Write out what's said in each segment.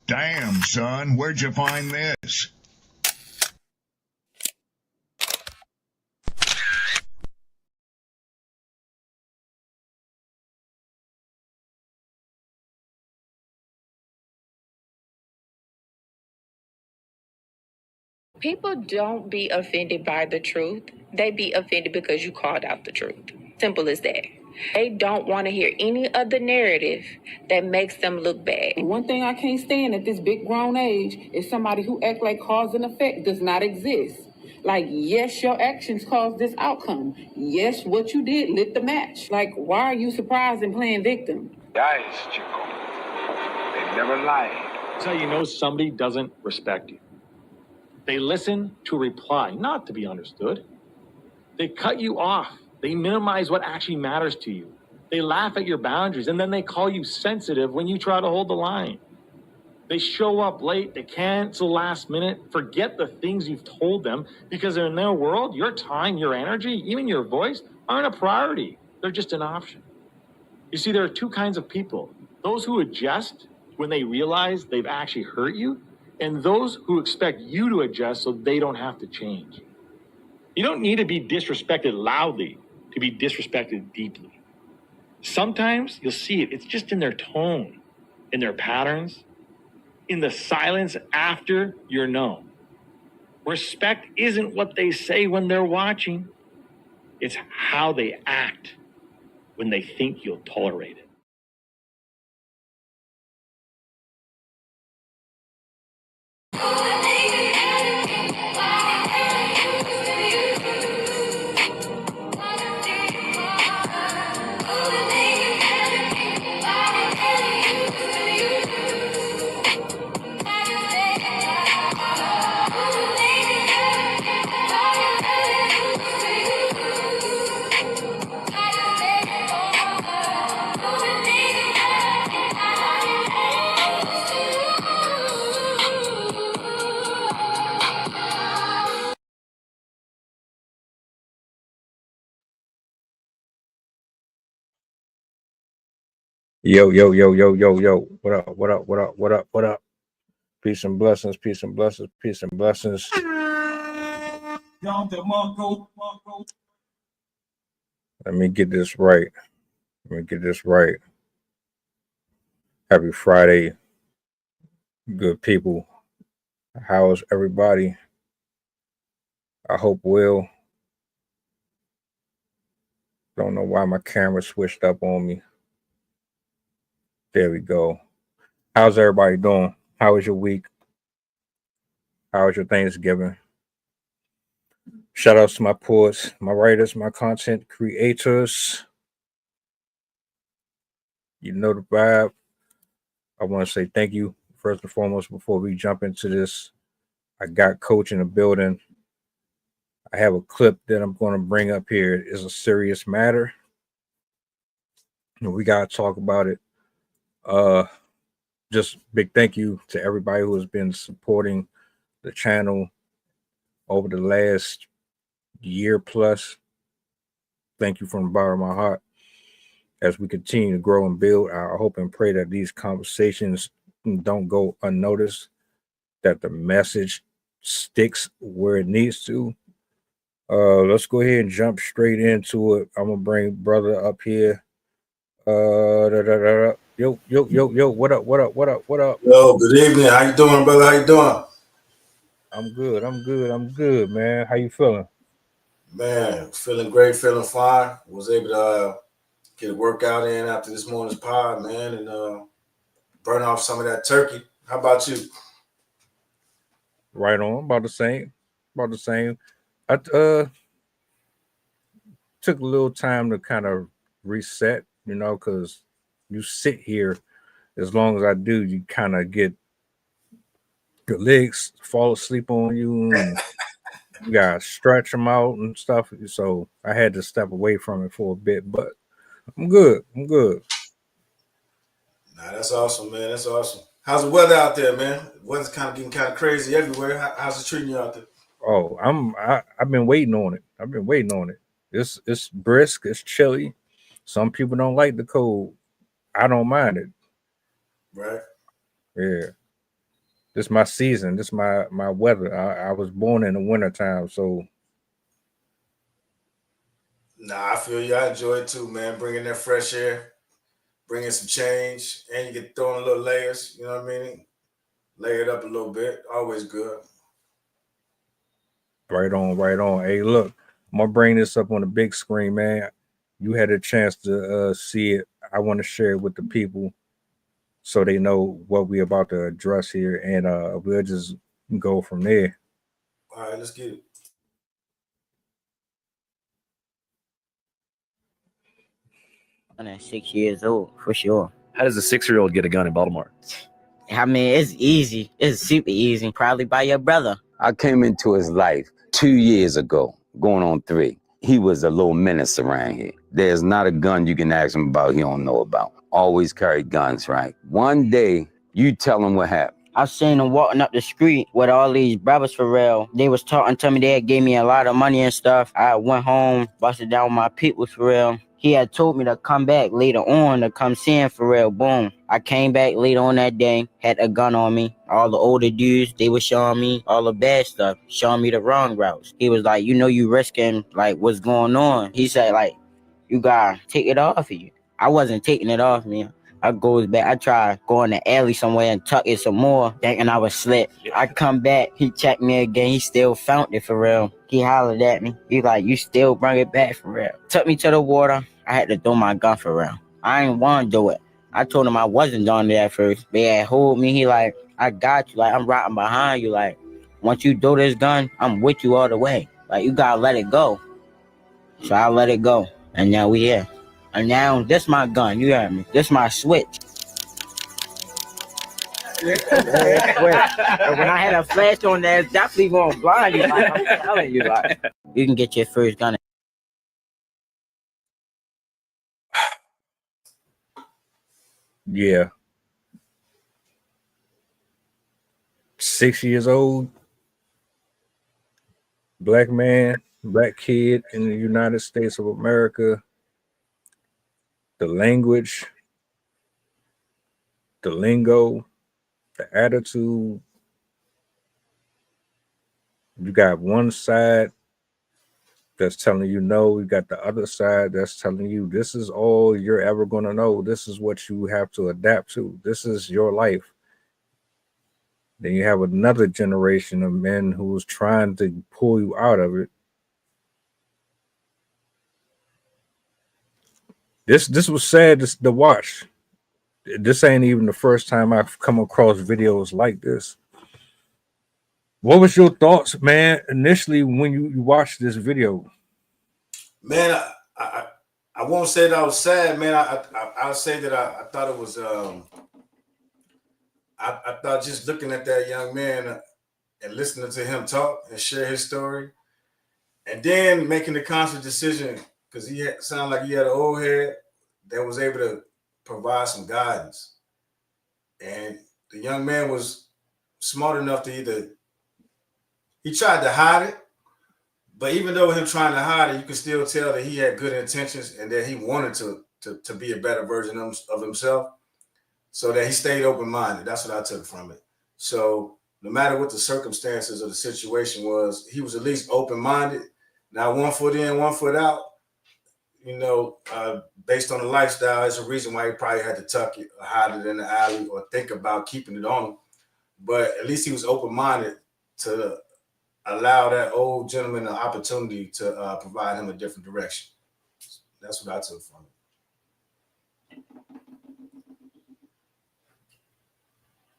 Damn, son, where'd you find this? People don't be offended by the truth. They be offended because you called out the truth. Simple as that. They don't want to hear any other narrative that makes them look bad. One thing I can't stand at this big grown age is somebody who act like cause and effect does not exist. Like, yes, your actions caused this outcome. Yes, what you did lit the match. Like, why are you surprised and playing victim? Guys, Chico, they never lied. That's how you know somebody doesn't respect you. They listen to reply, not to be understood. They cut you off. They minimize what actually matters to you. They laugh at your boundaries, and then they call you sensitive when you try to hold the line. They show up late, they cancel last minute, forget the things you've told them, because in their world, your time, your energy, even your voice aren't a priority. They're just an option. You see, there are two kinds of people. Those who adjust when they realize they've actually hurt you, and those who expect you to adjust so they don't have to change. You don't need to be disrespected loudly to be disrespected deeply. Sometimes you'll see it. It's just in their tone, in their patterns, in the silence after you're known. Respect isn't what they say when they're watching. It's how they act when they think you'll tolerate it. Yo, yo, yo, yo, yo, yo. What up? What up? What up? What up? What up? Peace and blessings, peace and blessings, peace and blessings. Let me get this right. Happy Friday, good people. How's everybody? I hope well. Don't know why my camera switched up on me. There we go. How's everybody doing? How was your week? How was your Thanksgiving? Shout outs to my poets, my writers, my content creators. You know the vibe. I want to say thank you first and foremost before we jump into this. I got Coach in the building. I have a clip that I'm going to bring up here. It's a serious matter. And we got to talk about it. Just big thank you to everybody who has been supporting the channel over the last year plus. Thank you from the bottom of my heart. As we continue to grow and build, I hope and pray that these conversations don't go unnoticed, that the message sticks where it needs to. Let's go ahead and jump straight into it. I'm gonna bring brother up here. Yo, what up? Yo, good evening. How you doing, brother? How you doing? I'm good, man. How you feeling? Man, feeling great, feeling fine. Was able to get a workout in after this morning's pod, man, and burn off some of that turkey. How about you? Right on, about the same. I took a little time to kind of reset, because you sit here as long as I do, you kind of get your legs fall asleep on you and you gotta stretch them out and stuff. So I had to step away from it for a bit, but I'm good. Nah, that's awesome, man. That's awesome. How's the weather out there, man? The weather's kind of getting kind of crazy everywhere. How's it treating you out there? Oh, I've been waiting on it. It's brisk, it's chilly. Some people don't like the cold. I don't mind it. Right. Yeah. This my season. This my weather. I was born in the wintertime, so Nah, I feel you. I enjoy it too, man. Bringing that fresh air, bringing some change, and you get throwing a little layers. You know what I mean? Lay it up a little bit. Always good. right on, right on. Hey, look, I'm gonna bring this up on the big screen, man. You had a chance to see it. I want to share it with the people so they know what we about to address here, and we'll just go from there. All right, let's get it. I'm at 6 years old for sure. How does a 6-year-old get a gun in Baltimore? I mean, it's easy. It's super easy. Probably by your brother. I came into his life 2 years ago, going on 3. He was a little menace around here. There's not a gun you can ask him about he don't know about. Always carried guns, right? One day, you tell him what happened. I seen him walking up the street with all these brothers for real. They was talking to me. They had gave me a lot of money and stuff. I went home, busted down with my people for real. He had told me to come back later on to come see him for real. Boom. I came back later on that day, had a gun on me. All the older dudes, they were showing me all the bad stuff, showing me the wrong routes. He was like, you know, you risking like what's going on. He said like, you gotta take it off of you. I wasn't taking it off me. I goes back. I tried going to alley somewhere and tuck it some more, thinking I was slick. I come back. He checked me again. He still found it for real. He hollered at me. He like, you still bring it back for real. Took me to the water. I had to throw my gun for real. I ain't want to do it. I told him I wasn't doing it at first. They had hold me. He like, I got you. Like, I'm riding behind you. Like, once you throw this gun, I'm with you all the way. Like, you gotta let it go. So I let it go. And now we here. And now this my gun, you heard me. This my switch. When I had a flash on there, it's definitely gonna blind you. Like, I'm telling you, like, you can get your first gun. Yeah, 6 years old, black man, black kid in the United States of America. The language, the lingo, the attitude. You got one side that's telling you no, you got the other side that's telling you this is all you're ever going to know. This is what you have to adapt to. This is your life. Then you have another generation of men who's trying to pull you out of it. This was sad to watch. This ain't even the first time I've come across videos like this. What was your thoughts, man, initially when you watched this video? Man, I won't say that I was sad, man. I'll say that I thought it was I thought just looking at that young man and listening to him talk and share his story, and then making the conscious decision because he sounded like he had an old head that was able to provide some guidance, and the young man was smart enough to he tried to hide it, but even though him trying to hide it, you could still tell that he had good intentions and that he wanted to be a better version of himself. So that he stayed open-minded. That's what I took from it. So no matter what the circumstances of the situation was, he was at least open-minded. Now, 1 foot in, 1 foot out, you know, based on the lifestyle, it's a reason why he probably had to tuck it or hide it in the alley or think about keeping it on him. But at least he was open-minded to allow that old gentleman an opportunity to provide him a different direction. That's what I took from it.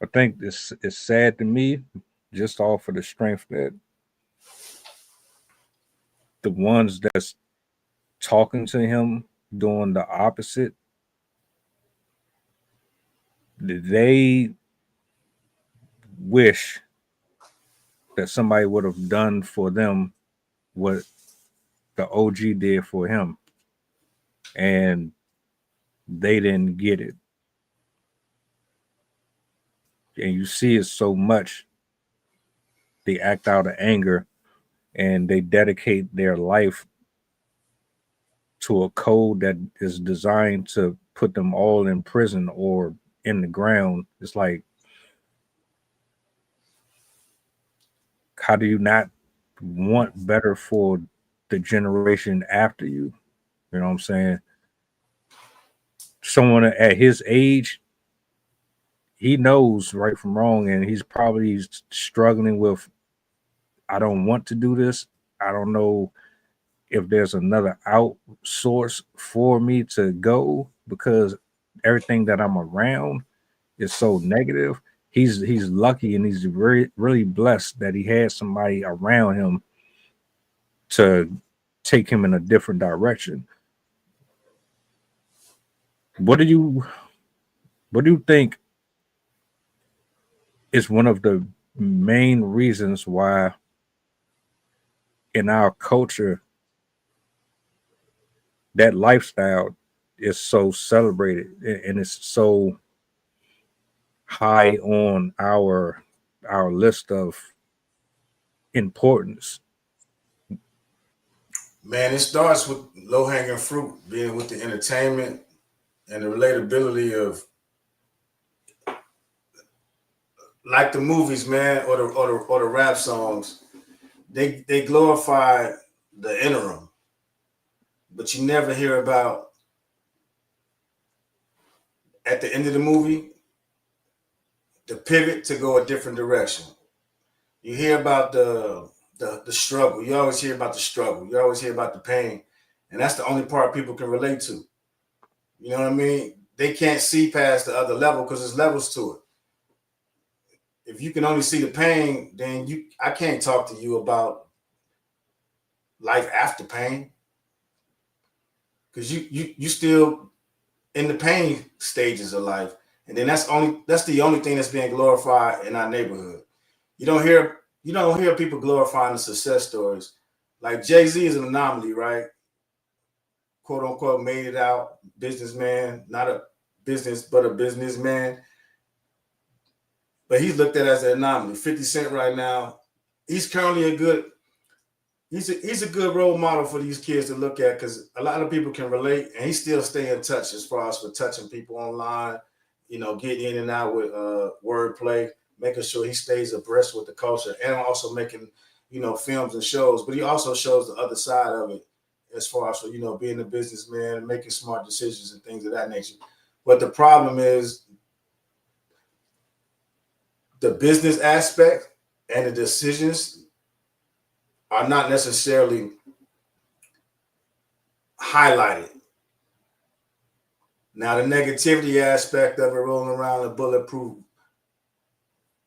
I think it's sad to me, just off of the strength that the ones that's talking to him doing the opposite, they wish that somebody would have done for them what the OG did for him, and they didn't get it. And you see it so much. They act out of anger and they dedicate their life to a code that is designed to put them all in prison or in the ground. It's like how do you not want better for the generation after you? You know what I'm saying? Someone at his age, he knows right from wrong, and he's probably struggling with, I don't want to do this. I don't know if there's another out source for me to go because everything that I'm around is so negative. He's lucky and he's really blessed that he had somebody around him to take him in a different direction. What do you think is one of the main reasons why in our culture that lifestyle is so celebrated and it's so high on our list of importance? Man, it starts with low hanging fruit, being with the entertainment and the relatability of like the movies, man, or the rap songs. They glorify the interim, but you never hear about at the end of the movie the pivot to go a different direction. You hear about the struggle. You always hear about the struggle. You always hear about the pain, and that's the only part people can relate to. You know what I mean? They can't see past the other level because there's levels to it. If you can only see the pain, then I can't talk to you about life after pain because you still in the pain stages of life, and then that's the only thing that's being glorified in our neighborhood. You don't hear people glorifying the success stories. Like Jay-Z is an anomaly, right? Quote unquote made it out, businessman, not a business but a businessman, but he's looked at as an anomaly. 50 Cent right now, he's currently he's a good role model for these kids to look at because a lot of people can relate, and he still stay in touch as far as for touching people online, getting in and out with wordplay, making sure he stays abreast with the culture, and also making films and shows. But he also shows the other side of it as far as for being a businessman, making smart decisions and things of that nature. But the problem is the business aspect and the decisions are not necessarily highlighted. Now, the negativity aspect of it, rolling around in bulletproof,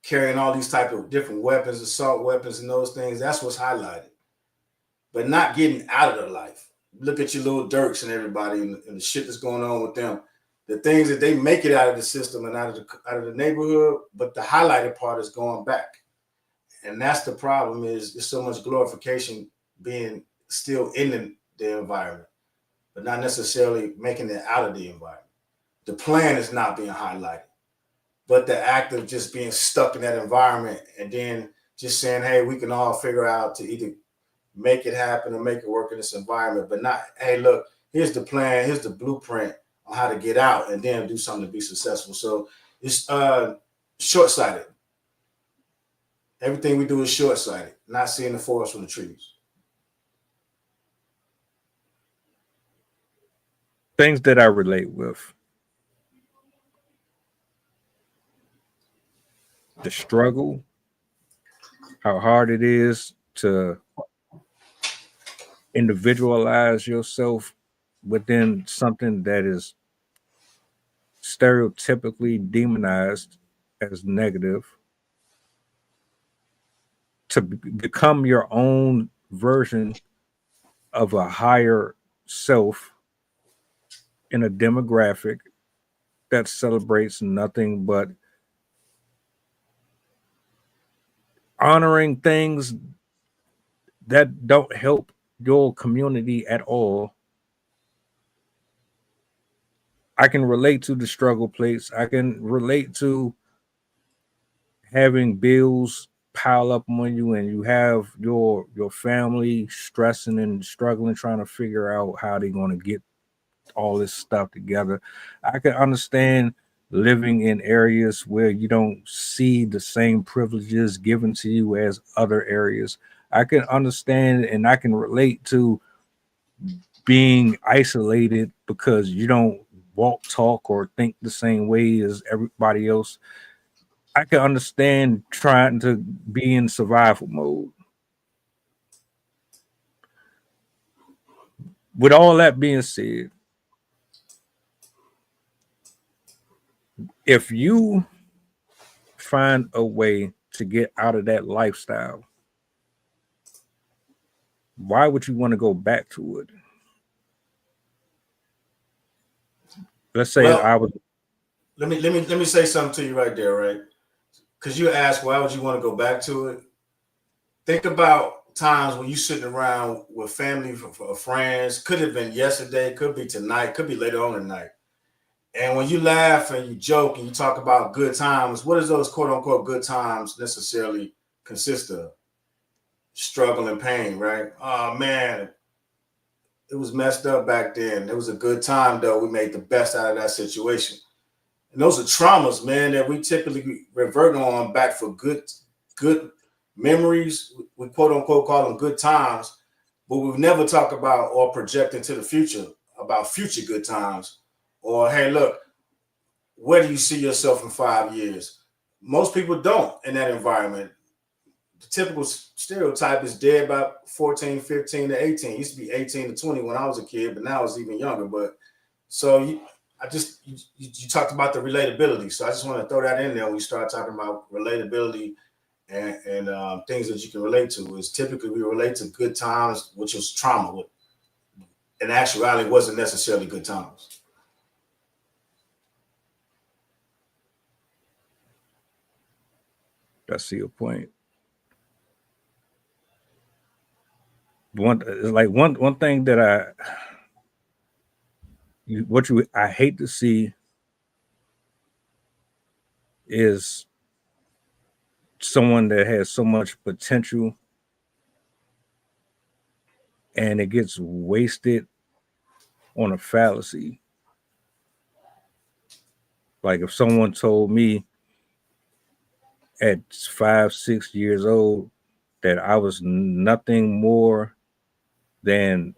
carrying all these type of different weapons, assault weapons, and those things, that's what's highlighted. But not getting out of the life. Look at your little Dirks and everybody and the shit that's going on with them. The things that they make it out of the system and out of the neighborhood, but the highlighted part is going back. And that's the problem is there's so much glorification being still in the environment, but not necessarily making it out of the environment. The plan is not being highlighted, but the act of just being stuck in that environment and then just saying, hey, we can all figure out to either make it happen or make it work in this environment, but not, hey, look, here's the plan, here's the blueprint on how to get out and then do something to be successful. So it's short-sighted. Everything we do is short-sighted, not seeing the forest from the trees. Things that I relate with: the struggle, how hard it is to individualize yourself within something that is stereotypically demonized as negative, to become your own version of a higher self in a demographic that celebrates nothing but honoring things that don't help your community at all. I can relate to the struggle plates. I can relate to having bills pile up on you and you have your family stressing and struggling trying to figure out how they're going to get all this stuff together. I can understand living in areas where you don't see the same privileges given to you as other areas. I can understand and I can relate to being isolated because you don't walk, talk, or think the same way as everybody else. I can understand trying to be in survival mode. With all that being said, if you find a way to get out of that lifestyle, why would you want to go back to it? Let's say Well, I was, let me say something to you right there, right? Because you asked why would you want to go back to it? Think about times when you sitting around with family, for friends. Could have been yesterday, could be tonight, could be later on tonight. And when you laugh and you joke and you talk about good times, what does those quote unquote good times necessarily consist of? Struggle and pain, right? Oh man, it was messed up back then. It was a good time though. We made the best out of that situation. And those are traumas, man, that we typically revert on back for good memories. We quote unquote call them good times, but we've never talked about or project into the future about future good times. Or hey, look, where do you see yourself in 5 years? Most people don't in that environment. The typical stereotype is dead by 14, 15 to 18. It used to be 18 to 20 when I was a kid, but now it's even younger. But so you talked about the relatability. So I just want to throw that in there when you start talking about relatability and things that you can relate to. Is typically we relate to good times, which was trauma. In actuality, it wasn't necessarily good times. I see your point. One thing that I hate to see is someone that has so much potential and it gets wasted on a fallacy. Like if someone told me at 5, 6 years old that I was nothing more than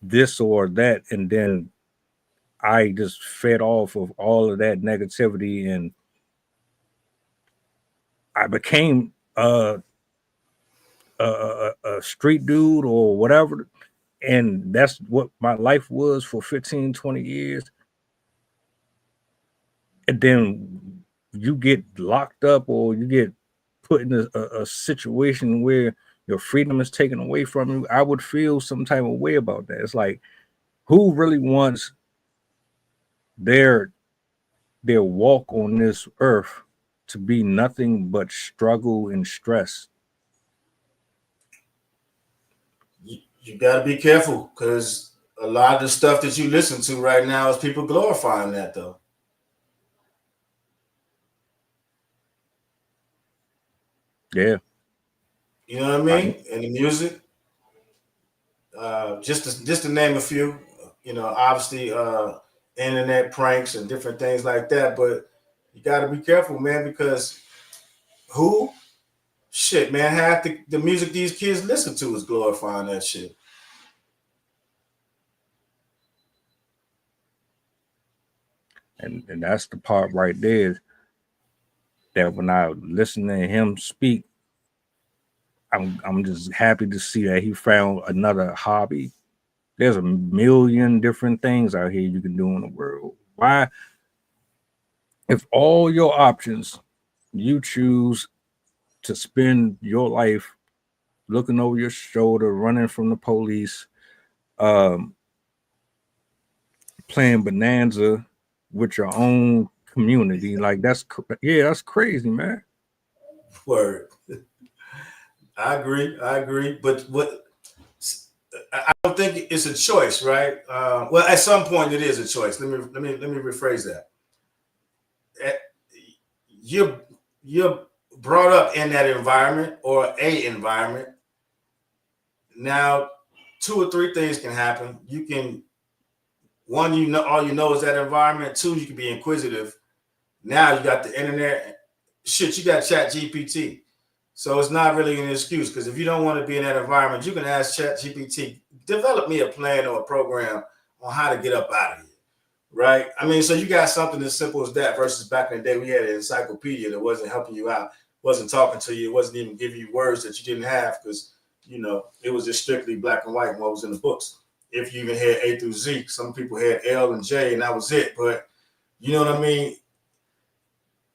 this or that, and then I just fed off of all of that negativity, and I became a street dude or whatever, and that's what my life was for 15, 20 years. And then you get locked up or you get put in a situation where your freedom is taken away from you. I would feel some type of way about that. It's like, who really wants their walk on this earth to be nothing but struggle and stress? You got to be careful because a lot of the stuff that you listen to right now is people glorifying that, though. Yeah. You know what I Like, mean? And the music, just to name a few, obviously internet pranks and different things like that. But you got to be careful, man, because who? Shit, man, half the music these kids listen to is glorifying that shit. and that's the part right there that when I listen to him speak, I'm just happy to see that he found another hobby. There's a million different things out here you can do in the world. Why, if all your options, you choose to spend your life looking over your shoulder, running from the police, um, playing bonanza with your own community, like that's crazy, man. Word. I agree. But what I don't think it's a choice, right? Well, at some point it is a choice. Let me rephrase that. At- you're brought up in that environment or a environment. Now, two or three things can happen. You can one, you know, all you know is that environment. Two, you can be inquisitive. Now you got the internet. Shit, you got Chat GPT. So it's not really an excuse, because if you don't want to be in that environment, you can ask Chat GPT, develop me a plan or a program on how to get up out of here. Right? I mean, so you got something as simple as that versus back in the day we had an encyclopedia that wasn't helping you out, wasn't talking to you, wasn't even giving you words that you didn't have, because, you know, it was just strictly black and white and what was in the books. If you even had A through Z, some people had L and J and that was it. But you know what I mean?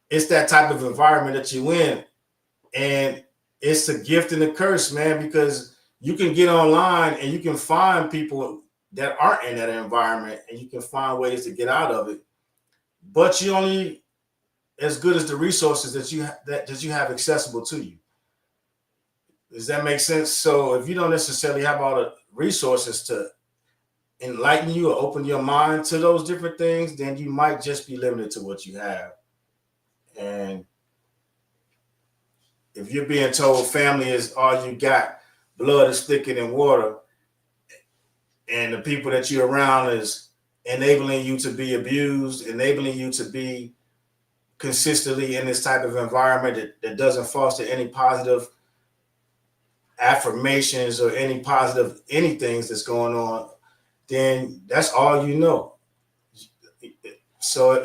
It's that type of environment that you in. And it's a gift and a curse, man, because you can get online and you can find people that aren't in that environment and you can find ways to get out of it. But you only as good as the resources that you have accessible to you. Does that make sense? So if you don't necessarily have all the resources to enlighten you or open your mind to those different things, then you might just be limited to what you have. And if you're being told family is all you got, blood is thicker than water, and the people that you're around is enabling you to be abused, enabling you to be consistently in this type of environment that doesn't foster any positive affirmations or any positive anything that's going on, then that's all you know. So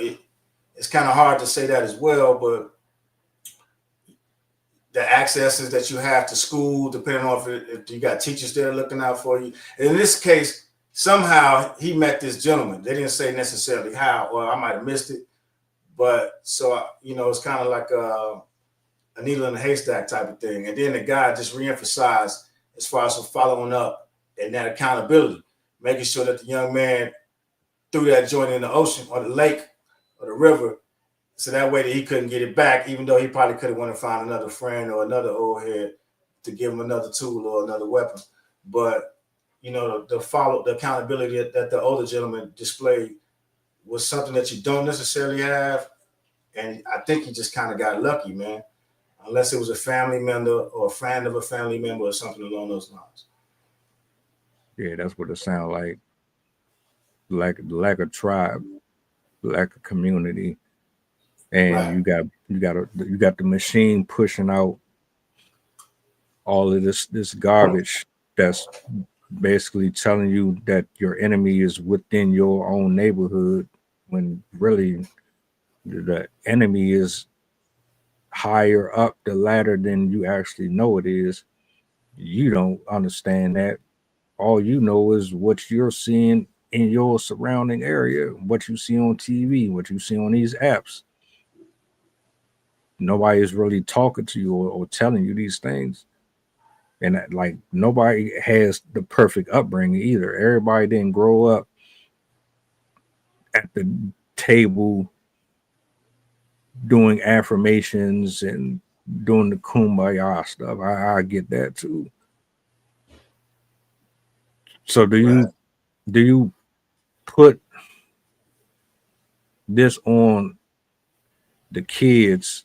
it's kind of hard to say that as well, but the accesses that you have to school, depending on if you got teachers there looking out for you. And in this case, somehow he met this gentleman. They didn't say necessarily how, or I might have missed it. But so, you know, it's kind of like a needle in a haystack type of thing. And then the guy just reemphasized as far as following up and that accountability, making sure that the young man threw that joint in the ocean or the lake or the river, so that way that he couldn't get it back, even though he probably could have went and found another friend or another old head to give him another tool or another weapon. But, you know, the accountability that the older gentleman displayed was something that you don't necessarily have. And I think he just kind of got lucky, man, unless it was a family member or a friend of a family member or something along those lines. Yeah, that's what it sounds like. Lack of tribe, lack of community, and Right. you got the machine pushing out all of this garbage that's basically telling you that your enemy is within your own neighborhood, when really the enemy is higher up the ladder than you actually know it is. You don't understand that. All you know is what you're seeing in your surrounding area, what you see on TV, what you see on these apps. Nobody is really talking to you or telling you these things. And like nobody has the perfect upbringing either. Everybody didn't grow up at the table doing affirmations and doing the kumbaya stuff. I get that too. So Right. do you put this on the kids,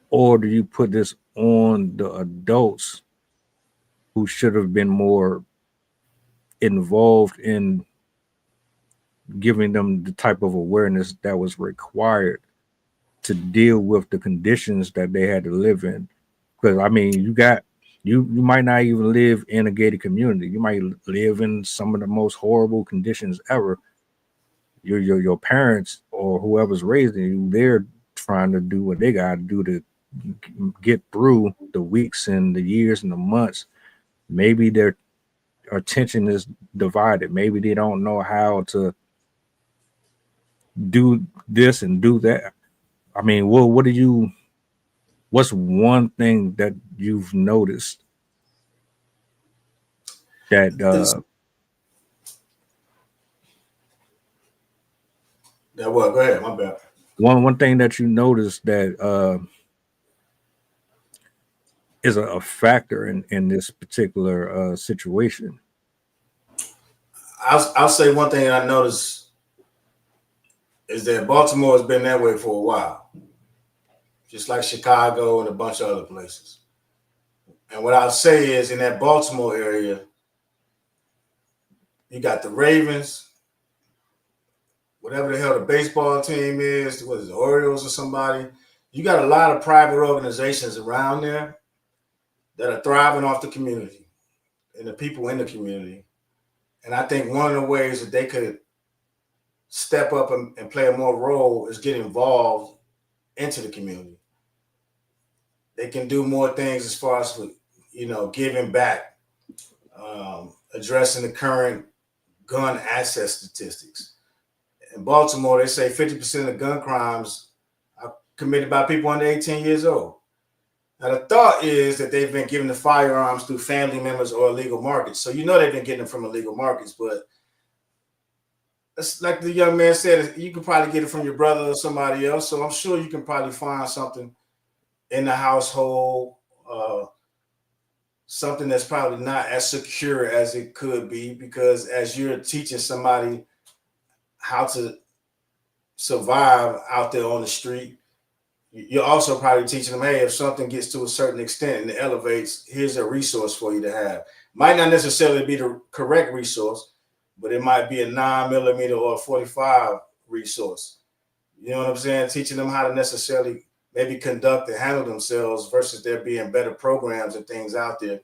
or do you put this on the adults who should have been more involved in giving them the type of awareness that was required to deal with the conditions that they had to live in? Because I mean, you might not even live in a gated community. You might live in some of the most horrible conditions ever. Your parents or whoever's raising you, they're trying to do what they got to do to get through the weeks and the years and the months. Maybe their attention is divided. Maybe they don't know how to do this and do that. I mean, what's one thing that you've noticed that It's, that what? Go ahead. My bad. one thing that you noticed that is a factor in this particular situation? I'll say one thing I noticed is that Baltimore has been that way for a while, just like Chicago and a bunch of other places. And what I'll say is in that Baltimore area, You got the Ravens, whatever the hell the baseball team is, what is it, the Orioles or somebody. You got a lot of private organizations around there that are thriving off the community and the people in the community. And I think one of the ways that they could step up and play a more role is get involved into the community. They can do more things as far as, giving back, addressing the current gun access statistics. In Baltimore, they say 50% of gun crimes are committed by people under 18 years old. Now, the thought is that they've been giving the firearms through family members or illegal markets. So they've been getting them from illegal markets, but it's like the young man said, you could probably get it from your brother or somebody else. So I'm sure you can probably find something in the household, something that's probably not as secure as it could be, because as you're teaching somebody how to survive out there on the street, you're also probably teaching them, hey, if something gets to a certain extent and it elevates, here's a resource for you to have. Might not necessarily be the correct resource, but it might be a 9mm or a 45 resource. You know what I'm saying? Teaching them how to necessarily maybe conduct and handle themselves versus there being better programs and things out there.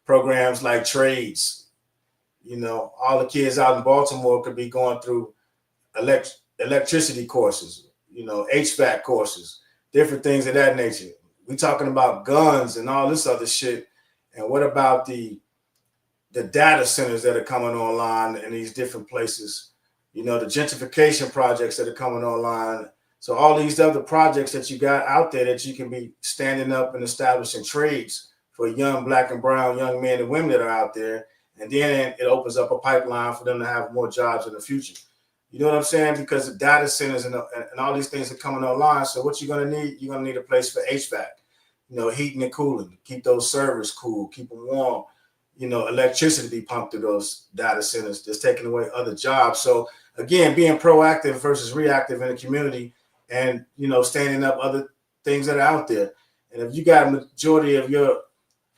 Programs like trades. All the kids out in Baltimore could be going through electricity courses, HVAC courses, different things of that nature. We're talking about guns and all this other shit. And what about the data centers that are coming online in these different places? The gentrification projects that are coming online. So all these other projects that you got out there that you can be standing up and establishing trades for young black and brown young men and women that are out there. And then it opens up a pipeline for them to have more jobs in the future. You know what I'm saying? Because the data centers and all these things are coming online. So what you're going to need, you're going to need a place for HVAC, heating and cooling, keep those servers cool, keep them warm, electricity be pumped through those data centers. That's taking away other jobs. So again, being proactive versus reactive in the community and, standing up other things that are out there. And if you got a majority of your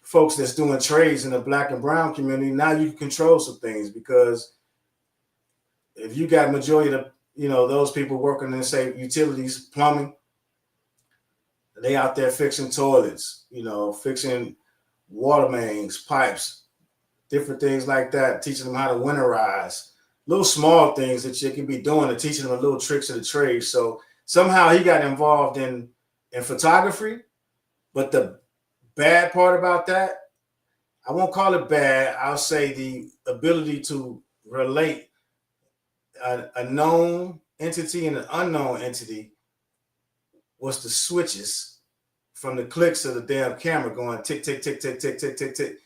folks that's doing trades in the black and brown community, now you can control some things, because if you got majority of those people working in, say, utilities, plumbing, they out there fixing toilets, fixing water mains, pipes, different things like that, teaching them how to winterize, little small things that you can be doing and teaching them a little tricks of the trade. So somehow he got involved in photography, but the bad part about that, I won't call it bad, I'll say the ability to relate a known entity and an unknown entity was the switches from the clicks of the damn camera going tick, tick, tick, tick, tick, tick, tick, tick.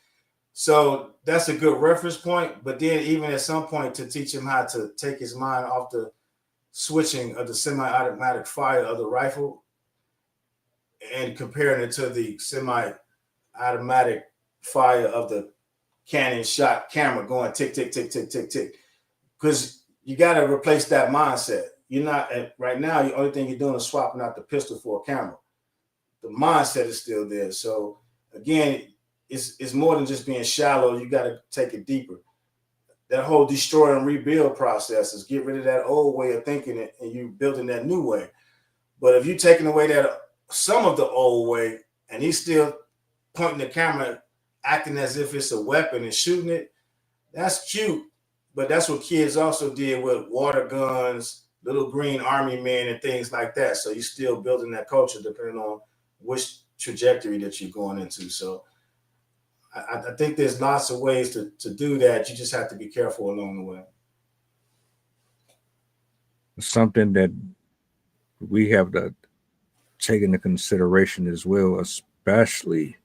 So that's a good reference point. But then even at some point to teach him how to take his mind off the switching of the semi-automatic fire of the rifle and comparing it to the semi-automatic fire of the Canon shot camera going tick, tick, tick, tick, tick, tick. Because you got to replace that mindset. You're not, right now, the only thing you're doing is swapping out the pistol for a camera. The mindset is still there. So again, it's more than just being shallow. You got to take it deeper. That whole destroy and rebuild process is get rid of that old way of thinking it and you building that new way. But if you're taking away that some of the old way and he's still pointing the camera, acting as if it's a weapon and shooting it, that's cute. But that's what kids also did with water guns, little green army men and things like that. So you're still building that culture depending on which trajectory that you're going into. So I think there's lots of ways to do that. You just have to be careful along the way. Something that we have to take into consideration as well, especially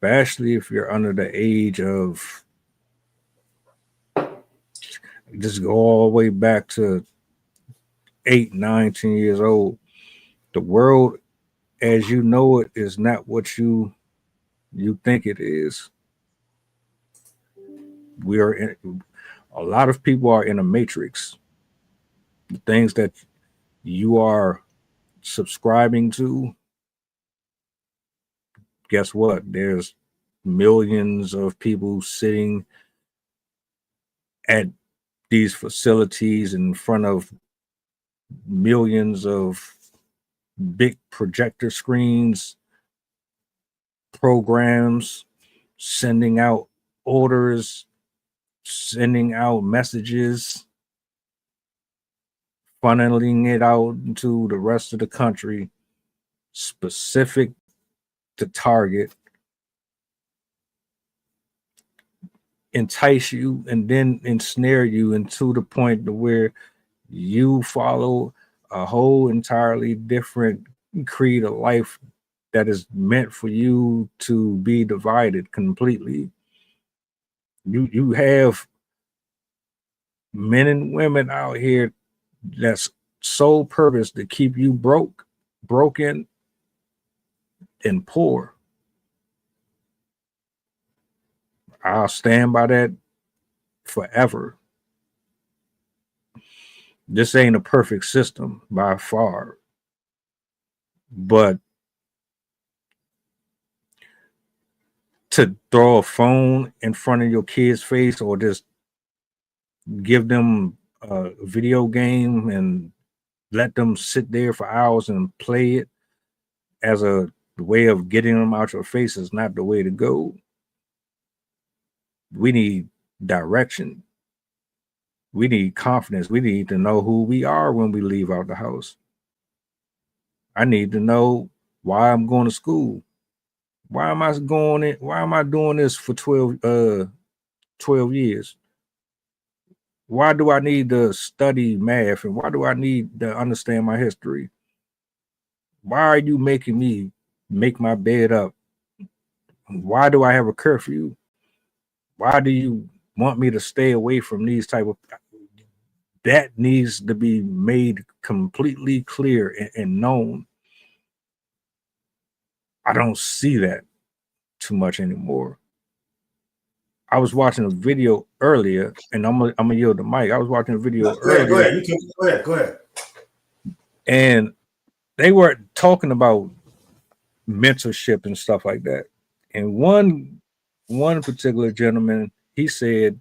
if you're under the age of, just go all the way back to 8, 9, 10 years old. The world as you know it is not what you think it is. We are in, a lot of people are in a matrix. The things that you are subscribing to, guess what? There's millions of people sitting at these facilities in front of millions of big projector screens, programs, sending out orders, sending out messages, funneling it out into the rest of the country, specific to target, entice you, and then ensnare you into the point to where you follow a whole entirely different creed of life that is meant for you to be divided completely. You have men and women out here that's sole purpose to keep you broken, and poor. I'll stand by that forever. This ain't a perfect system by far, but to throw a phone in front of your kid's face or just give them a video game and let them sit there for hours and play it as a way of getting them out your face is not the way to go. We need direction. We need confidence. We need to know who we are when we leave out the house. I need to know why I'm going to school. Why am I doing this for 12 years? Why do I need to study math, and why do I need to understand my history? Why are you making me make my bed up? Why do I have a curfew? Why do you want me to stay away from these type of... That needs to be made completely clear and known. I don't see that too much anymore. I was watching a video earlier, and I'm gonna yield the mic. I was watching a video earlier. Go ahead. And they were talking about mentorship and stuff like that. And one particular gentleman, he said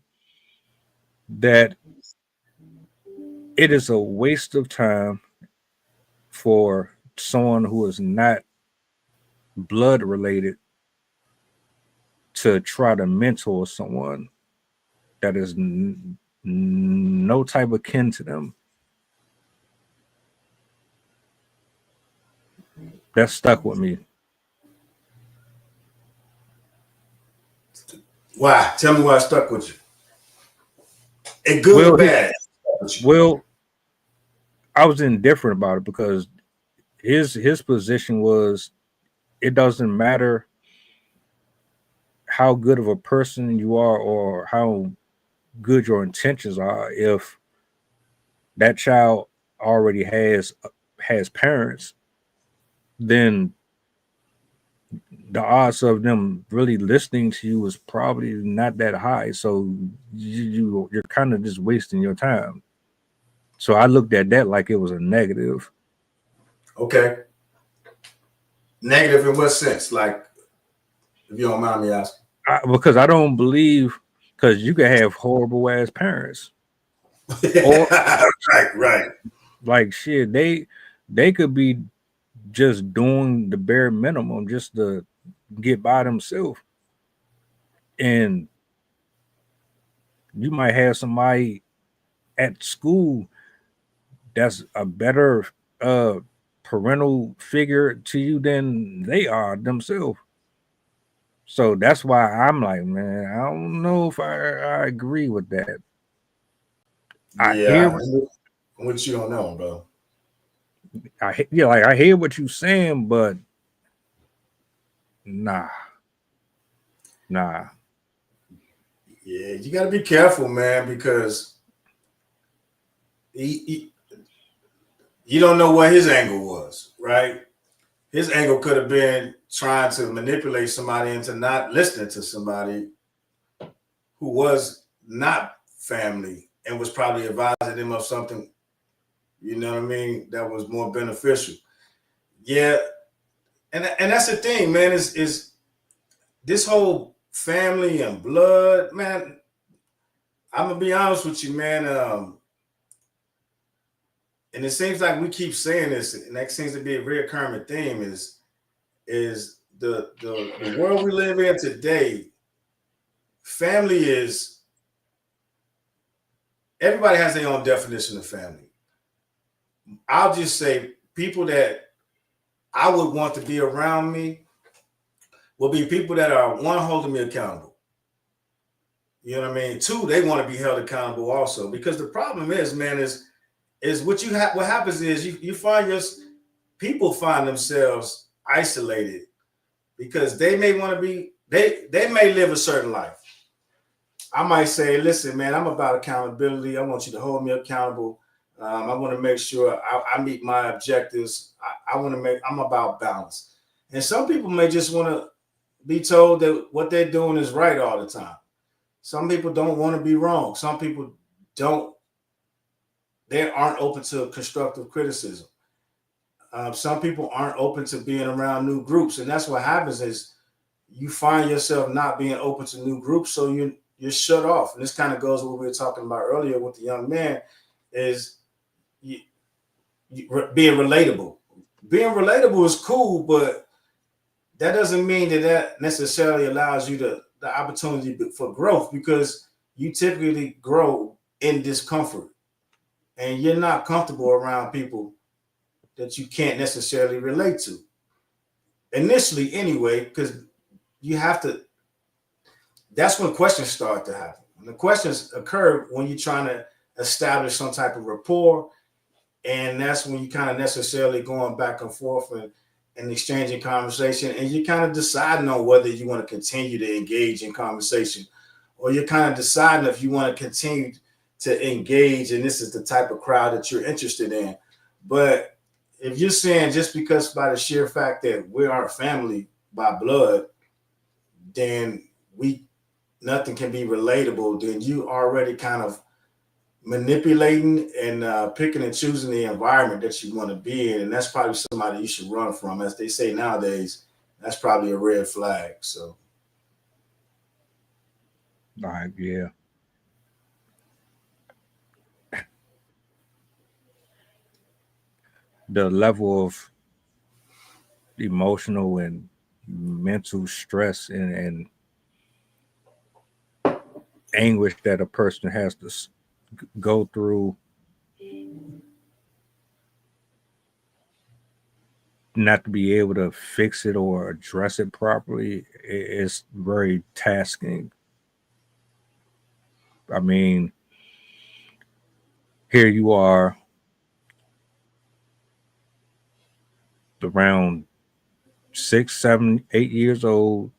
that it is a waste of time for someone who is not blood related to try to mentor someone that is no type of kin to them. That stuck with me. Why? Tell me why it stuck with you. It good or bad? Well, I was indifferent about it because his position was it doesn't matter how good of a person you are or how good your intentions are if that child already has parents, then the odds of them really listening to you is probably not that high. So you're kind of just wasting your time. So I looked at that like it was a negative. Okay. Negative in what sense? Like, if you don't mind me asking. Because I don't believe, because you can have horrible ass parents. Or, right. Like shit, they could be just doing the bare minimum just to get by themselves. And you might have somebody at school that's a better parental figure to you than they are themselves. So that's why I'm like, man, I don't know if I agree with that. I hear what you don't know, bro. I hear what you're saying, but nah. Yeah, you got to be careful, man, because you don't know what his angle was, right? His angle could have been trying to manipulate somebody into not listening to somebody who was not family and was probably advising them of something, you know what I mean, that was more beneficial. Yeah, and that's the thing, man, is this whole family and blood, man. I'm gonna be honest with you, man. And it seems like we keep saying this, and that seems to be a recurring theme. Is the world we live in today? Family is everybody has their own definition of family. I'll just say people that I would want to be around me will be people that are one, holding me accountable. You know what I mean? Two, they want to be held accountable also. Because the problem is, man, is what you have. What happens is you find people find themselves isolated because they may want to be they may live a certain life. I might say, listen, man, I'm about accountability. I want you to hold me accountable. I want to make sure I meet my objectives. I want to I'm about balance. And some people may just want to be told that what they're doing is right all the time. Some people don't want to be wrong. Some people they aren't open to constructive criticism. Some people aren't open to being around new groups. And that's what happens is you find yourself not being open to new groups. So you're shut off. And this kind of goes with what we were talking about earlier with the young man is being relatable. Being relatable is cool, but that doesn't mean that necessarily allows you the opportunity for growth because you typically grow in discomfort and you're not comfortable around people that you can't necessarily relate to. Initially, anyway, because you have to, that's when questions start to happen. And the questions occur when you're trying to establish some type of rapport. And that's when you kind of necessarily going back and forth and exchanging conversation. And you're kind of deciding on whether you want to continue to engage in conversation or you're kind of deciding if you want to continue to engage and this is the type of crowd that you're interested in. But if you're saying just because by the sheer fact that we aren't family by blood, then nothing can be relatable, then you already kind of manipulating and picking and choosing the environment that you want to be in. And that's probably somebody you should run from. As they say nowadays, that's probably a red flag. So. All right, yeah. The level of emotional and mental stress and anguish that a person has to go through not to be able to fix it or address it properly is very tasking. I mean, here you are around 6, 7, 8 years old,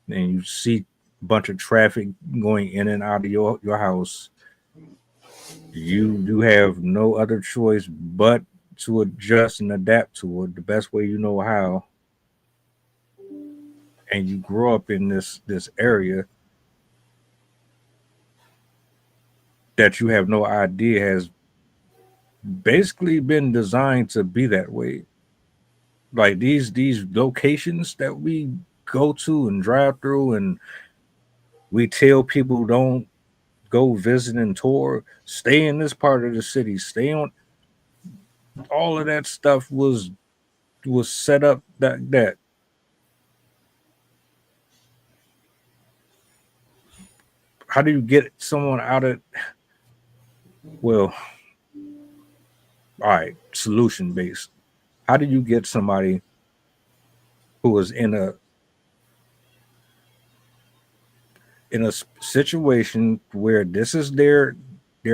and you see a bunch of traffic going in and out of your house. You do have no other choice but to adjust and adapt to it the best way you know how. And you grow up in this area that you have no idea has basically been designed to be that way. Like these locations that we go to and drive through and we tell people don't go visit and tour, stay in this part of the city, stay on all of that stuff was set up that how do you get someone out of well, all right, solution based. How do you get somebody who is in a situation where this is their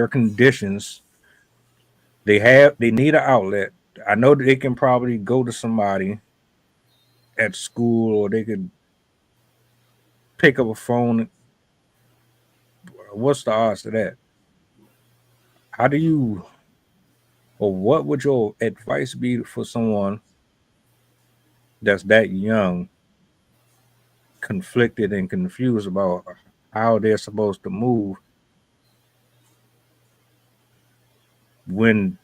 conditions, they need an outlet. I know that they can probably go to somebody at school or they could pick up a phone. What's the odds of that? How do you or what would your advice be for someone that's that young, conflicted and confused about how they're supposed to move when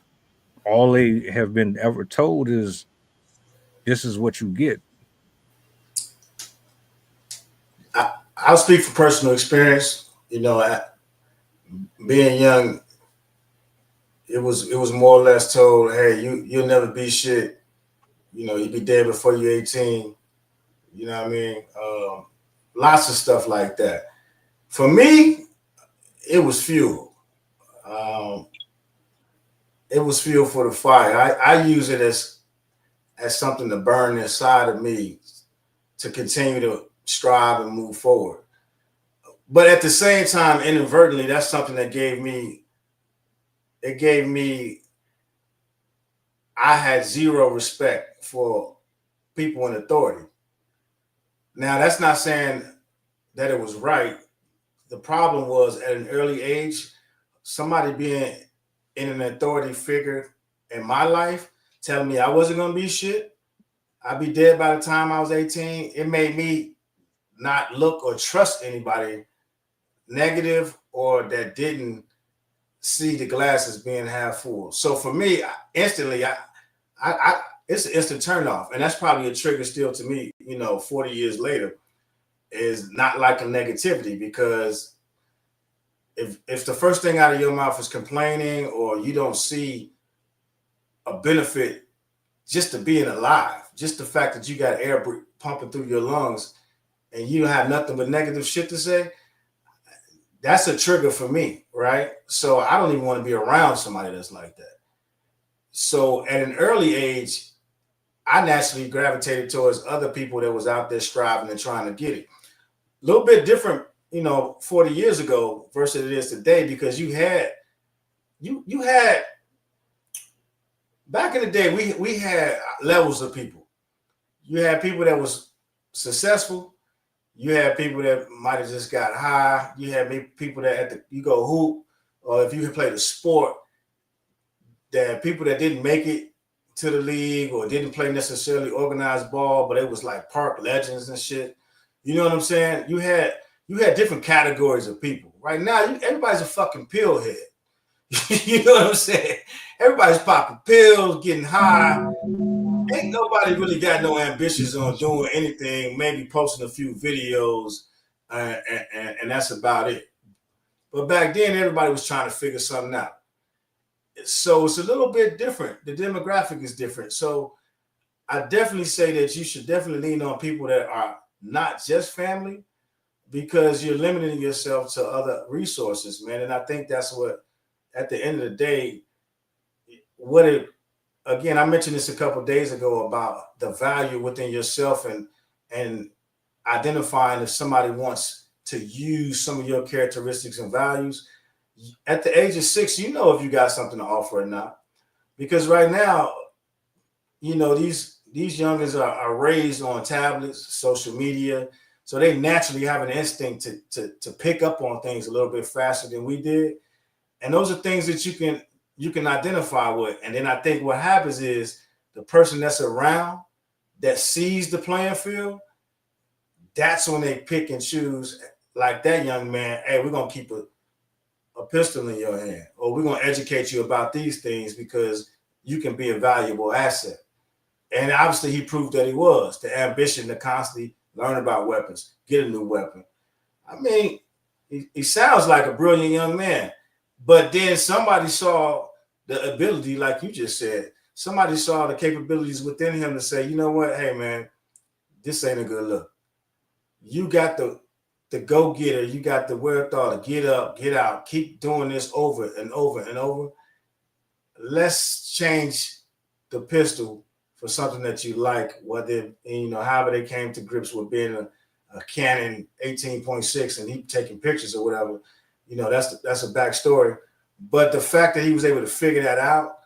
all they have been ever told is this is what you get? I'll speak from personal experience. You know, being young, it was more or less told, hey, you'll never be shit. You know, you'll be dead before you're 18. You know what I mean? Lots of stuff like that. For me, it was fuel. Um, it was fuel for the fire. I use it as something to burn inside of me to continue to strive and move forward. But at the same time, inadvertently, that's something that gave me, I had zero respect for people in authority. Now, that's not saying that it was right. The problem was at an early age, somebody being in an authority figure in my life telling me I wasn't going to be shit, I'd be dead by the time I was 18. It made me not look or trust anybody negative or that didn't see the glass as being half full. So for me, instantly, I it's an instant turnoff, and that's probably a trigger still to me. 40 years later, is not liking negativity, because if the first thing out of your mouth is complaining, or you don't see a benefit just to being alive, just the fact that you got air pumping through your lungs, and you don't have nothing but negative shit to say, that's a trigger for me, right? So I don't even want to be around somebody that's like that. So at an early age, I naturally gravitated towards other people that was out there striving and trying to get it. A little bit different, 40 years ago versus it is today, because you had back in the day, we had levels of people. You had people that was successful. You had people that might have just got high. You had people that you go hoop, or if you had played a sport, that people that didn't make it to the league or didn't play necessarily organized ball, but it was like park legends and shit. You know what I'm saying? You had different categories of people. Right now, everybody's a fucking pill head. You know what I'm saying? Everybody's popping pills, getting high. Ain't nobody really got no ambitions on doing anything, maybe posting a few videos, and that's about it. But back then, everybody was trying to figure something out. So it's a little bit different. The demographic is different. So I definitely say that you should definitely lean on people that are not just family, because you're limiting yourself to other resources, man. And I think that's what, at the end of the day, again, I mentioned this a couple of days ago about the value within yourself, and identifying if somebody wants to use some of your characteristics and values. At the age of 6, you know if you got something to offer or not. Because right now, these youngins are raised on tablets, social media, so they naturally have an instinct to pick up on things a little bit faster than we did. And those are things that you can identify with. And then I think what happens is the person that's around that sees the playing field, that's when they pick and choose, like that young man, hey, we're going to keep a pistol in your hand, or we're going to educate you about these things because you can be a valuable asset. And obviously he proved that he was. The ambition to constantly learn about weapons, get a new weapon. I mean, he sounds like a brilliant young man. But then somebody saw the ability, like you just said, somebody saw the capabilities within him to say, you know what, hey, man, this ain't a good look. You got the go-getter, you got the wherewithal to get up, get out, keep doing this over and over and over. Let's change the pistol for something that you like, whether, however they came to grips with being a Canon 18.6 and he taking pictures or whatever. That's a backstory. But the fact that he was able to figure that out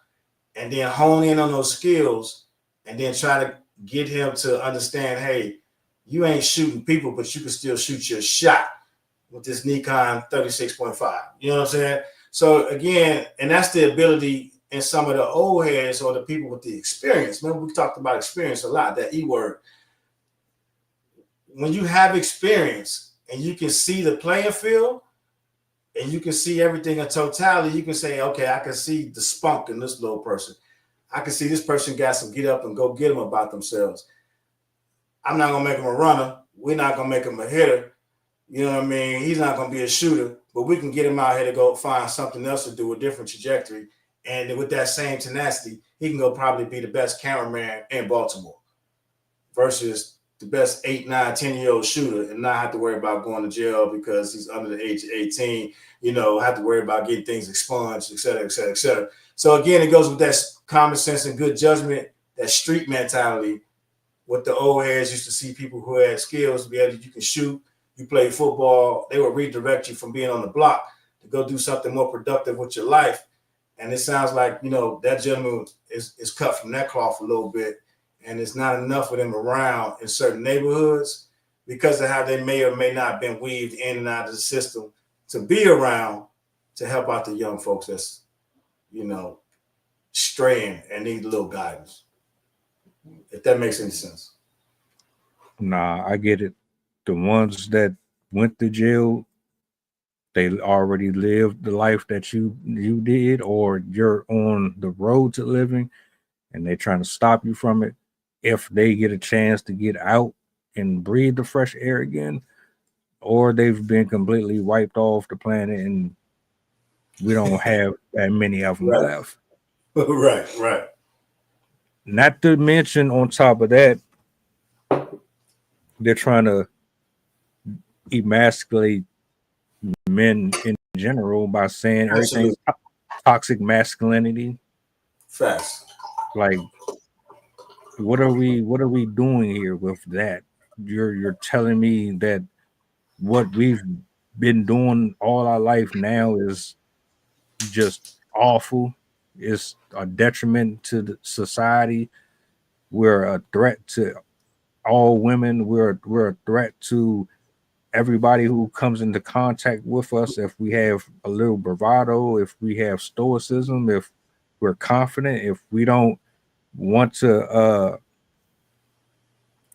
and then hone in on those skills and then try to get him to understand, hey, you ain't shooting people, but you can still shoot your shot with this Nikon 36.5. You know what I'm saying? So again, and that's the ability in some of the old heads or the people with the experience. Remember, we talked about experience a lot, that E word. When you have experience and you can see the playing field and you can see everything in totality, you can say, okay, I can see the spunk in this little person. I can see this person got some get up and go get them about themselves. I'm not going to make him a runner. We're not going to make him a hitter. You know what I mean? He's not going to be a shooter, but we can get him out here to go find something else to do, a different trajectory. And with that same tenacity, he can go probably be the best cameraman in Baltimore versus the best 8, 9, 10-year-old shooter and not have to worry about going to jail because he's under the age of 18, have to worry about getting things expunged, et cetera, et cetera, et cetera. So again, it goes with that common sense and good judgment, that street mentality. What the old heads used to see people who had skills to be able to, you can shoot, you play football, they would redirect you from being on the block to go do something more productive with your life. And it sounds like, that gentleman is cut from that cloth a little bit. And it's not enough of them around in certain neighborhoods because of how they may or may not have been weaved in and out of the system to be around to help out the young folks that's, straying and need a little guidance. If that makes any sense. Nah, I get it. The ones that went to jail, they already lived the life that you did, or you're on the road to living, and they're trying to stop you from it. If they get a chance to get out and breathe the fresh air again, or they've been completely wiped off the planet and we don't have that many of them left. Right. Not to mention, on top of that, they're trying to emasculate men in general by saying everything's toxic masculinity. Facts. Like, what are we doing here with that? You're telling me that what we've been doing all our life now is just awful. It's a detriment to the society. We're a threat to all women. We're a threat to everybody who comes into contact with us. If we have a little bravado, if we have stoicism, if we're confident, if we don't want to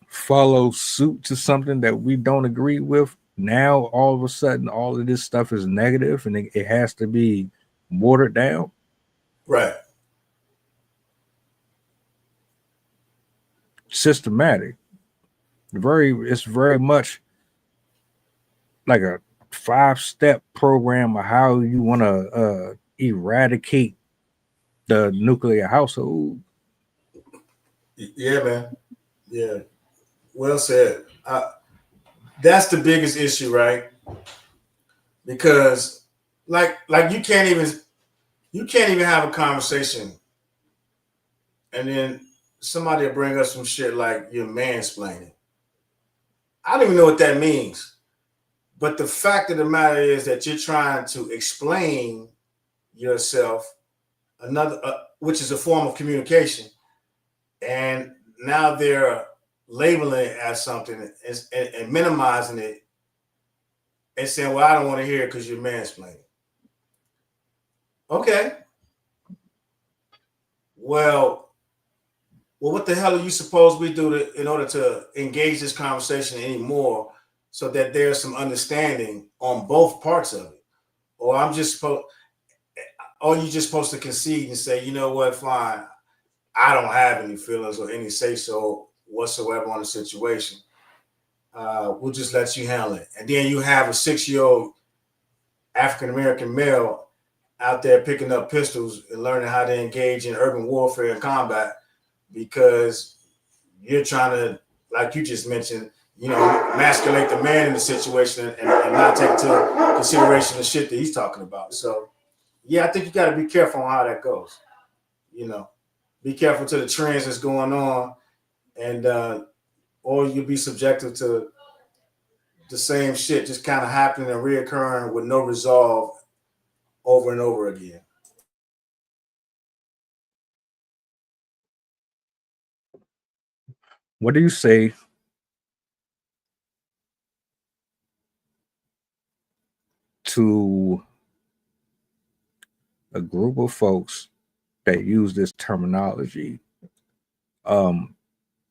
follow suit to something that we don't agree with, now all of a sudden all of this stuff is negative and it has to be watered down. Right. Systematic. It's very much like a 5-step program of how you want to eradicate the nuclear household. Yeah, man. Yeah. Well said. That's the biggest issue, right? Because like you can't even have a conversation and then somebody will bring us some shit like you're mansplaining. I don't even know what that means. But the fact of the matter is that you're trying to explain yourself, which is a form of communication, and now they're labeling it as something and minimizing it and saying, "Well, I don't want to hear it because you're mansplaining." Okay. Well, what the hell are you supposed we do in order to engage this conversation anymore, so that there's some understanding on both parts of it? Or are you just supposed to concede and say, you know what, fine, I don't have any feelings or any say so whatsoever on the situation. We'll just let you handle it. And then you have a 6-year-old African American male out there picking up pistols and learning how to engage in urban warfare and combat because you're trying to, like you just mentioned, emasculate the man in the situation and not take into consideration the shit that he's talking about. So, yeah, I think you got to be careful on how that goes. Be careful to the trends that's going on, and or you'll be subjected to the same shit just kind of happening and reoccurring with no resolve over and over again. What do you say to a group of folks that use this terminology?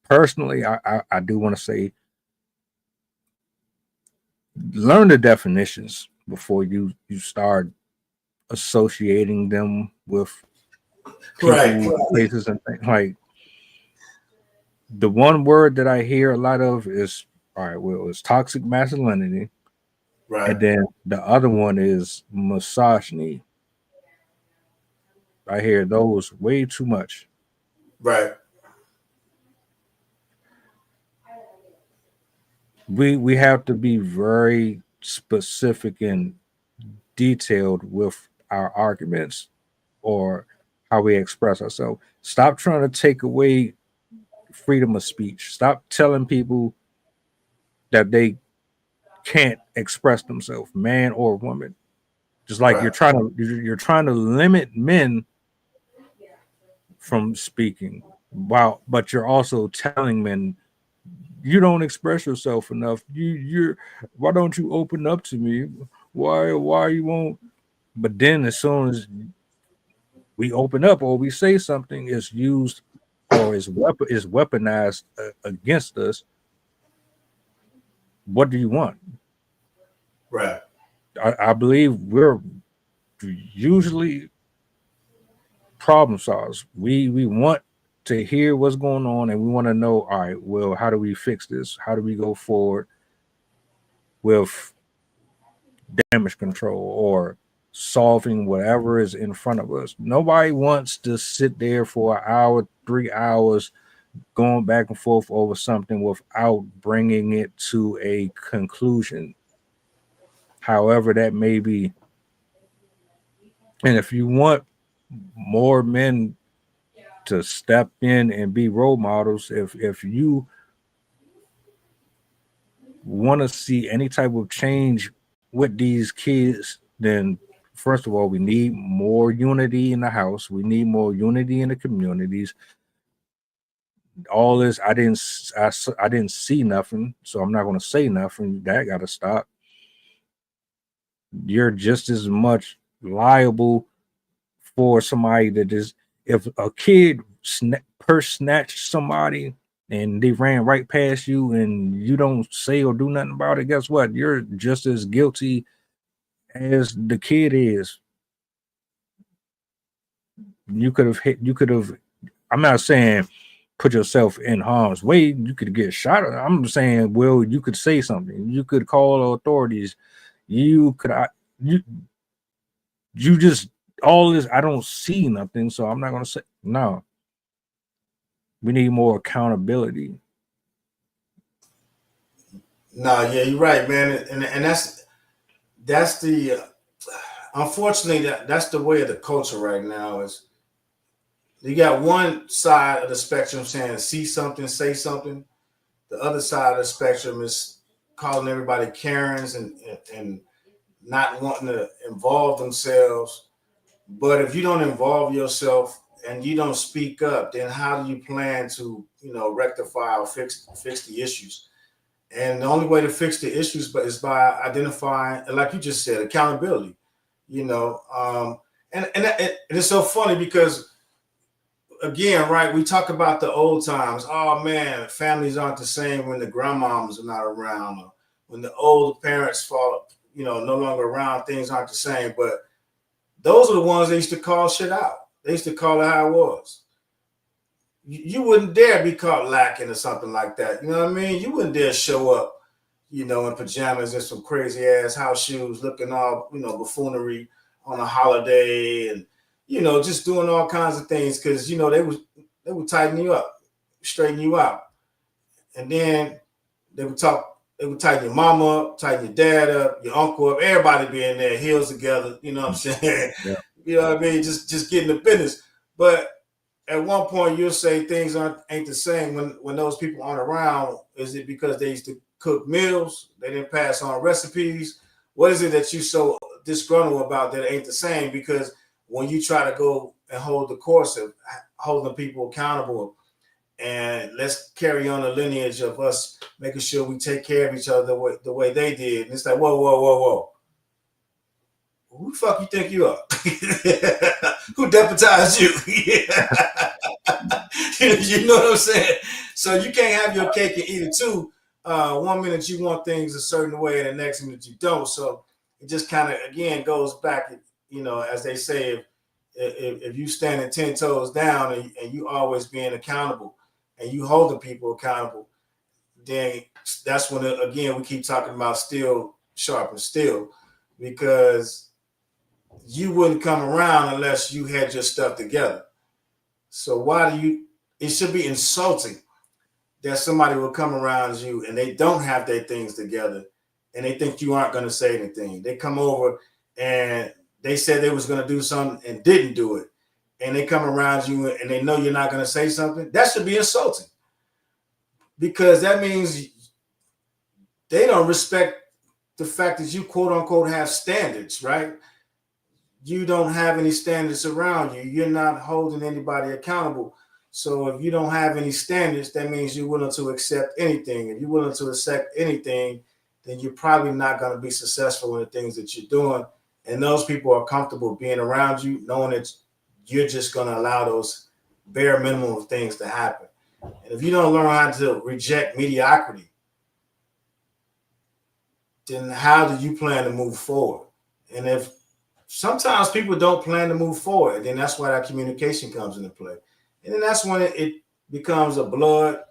Personally, I do want to say, learn the definitions before you start associating them with people, places, and things. Like, the one word that I hear a lot of is, all right, well, it's toxic masculinity. Right. And then the other one is misogyny. I hear those way too much. Right. We have to be very specific and detailed with our arguments or how we express ourselves. Stop trying to take away freedom of speech. Stop telling people that they can't express themselves, man or woman. Just like Right. you're trying to limit men from speaking. Wow, but you're also telling men you don't express yourself enough. You're why don't you open up to me? Why you won't? But then as soon as we open up or we say something, it's used or is weaponized against us. What do you want? Right. I believe we're usually problem solvers. We want to hear what's going on and we want to know, all right, well, how do we fix this? How do we go forward with damage control or solving whatever is in front of us? Nobody wants to sit there for an hour, 3 hours going back and forth over something without bringing it to a conclusion, however that may be. And if you want more men to step in and be role models, if you want to see any type of change with these kids, then first of all, we need more unity in the house. We need more unity in the communities. All this, I didn't see nothing, so I'm not going to say nothing. That got to stop. You're just as much liable for somebody that is, if a kid purse snatched somebody and they ran right past you and you don't say or do nothing about it, guess what? You're just as guilty as the kid is. You could have, I'm not saying put yourself in harm's way. You could get shot. I'm saying, well, you could say something. You could call authorities. You could, you, you just, all this, I don't see nothing. So I'm not going to say, no. We need more accountability. No, yeah, you're right, man, and that's the unfortunately that's the way of the culture right now. Is you got one side of the spectrum saying see something, say something. The other side of the spectrum is calling everybody Karens and not wanting to involve themselves. But if you don't involve yourself and you don't speak up, then how do you plan to rectify or fix the issues? And the only way to fix the issues is by identifying, and like you just said, accountability. And it's so funny because again, right, we talk about the old times. Oh man, families aren't the same when the grandmoms are not around, or when the older parents fall, no longer around. Things aren't the same. But those are the ones they used to call shit out. They used to call it how it was. You wouldn't dare be caught lacking or something like that. You know what I mean? You wouldn't dare show up, in pajamas and some crazy ass house shoes, looking all, buffoonery on a holiday, and just doing all kinds of things because they would tighten you up, straighten you out, and then they would tighten your mama up, tighten your dad up, your uncle up, everybody be in there, heels together. You know what I'm saying? Yeah. You know what I mean? Just getting the business, but at one point you'll say things ain't the same when those people aren't around. Is it because they used to cook meals? They didn't pass on recipes? What is it that you so disgruntled about that ain't the same? Because when you try to go and hold the course of holding people accountable and let's carry on the lineage of us making sure we take care of each other the way they did. And it's like, whoa, whoa, whoa, whoa. Who the fuck you think you are? Who deputized you? You know what I'm saying? So you can't have your cake and eat it too. 1 minute you want things a certain way, and the next minute you don't. So it just kind of again goes back, as they say, if you standing 10 toes down and you always being accountable and you holding people accountable, then that's when again we keep talking about still sharpens steel, because you wouldn't come around unless you had your stuff together. So why do you? It should be insulting that somebody will come around you and they don't have their things together, and they think you aren't going to say anything. They come over and they said they was going to do something and didn't do it, and they come around you and they know you're not going to say something. That should be insulting, because that means they don't respect the fact that you quote unquote have standards, right? You don't have any standards around you. You're not holding anybody accountable. So if you don't have any standards, that means you're willing to accept anything. If you're willing to accept anything, then you're probably not going to be successful in the things that you're doing. And those people are comfortable being around you, knowing that you're just going to allow those bare minimum of things to happen. And if you don't learn how to reject mediocrity, then how do you plan to move forward? And if sometimes people don't plan to move forward, then that's why that communication comes into play. And then that's when it becomes a blood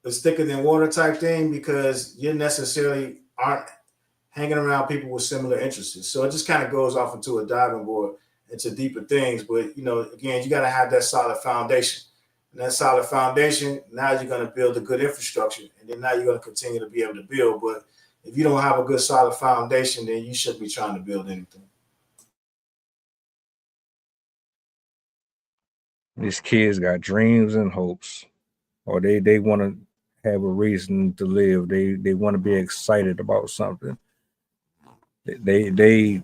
is thicker than water type thing, because you necessarily aren't hanging around people with similar interests. So it just kind of goes off into a diving board into deeper things. But, you know, again, you got to have that solid foundation. And that solid foundation, now you're going to build a good infrastructure. And then now you're going to continue to be able to build. But if you don't have a good solid foundation, then you shouldn't be trying to build anything. These kids got dreams and hopes, or they want to have a reason to live. They want to be excited about something. They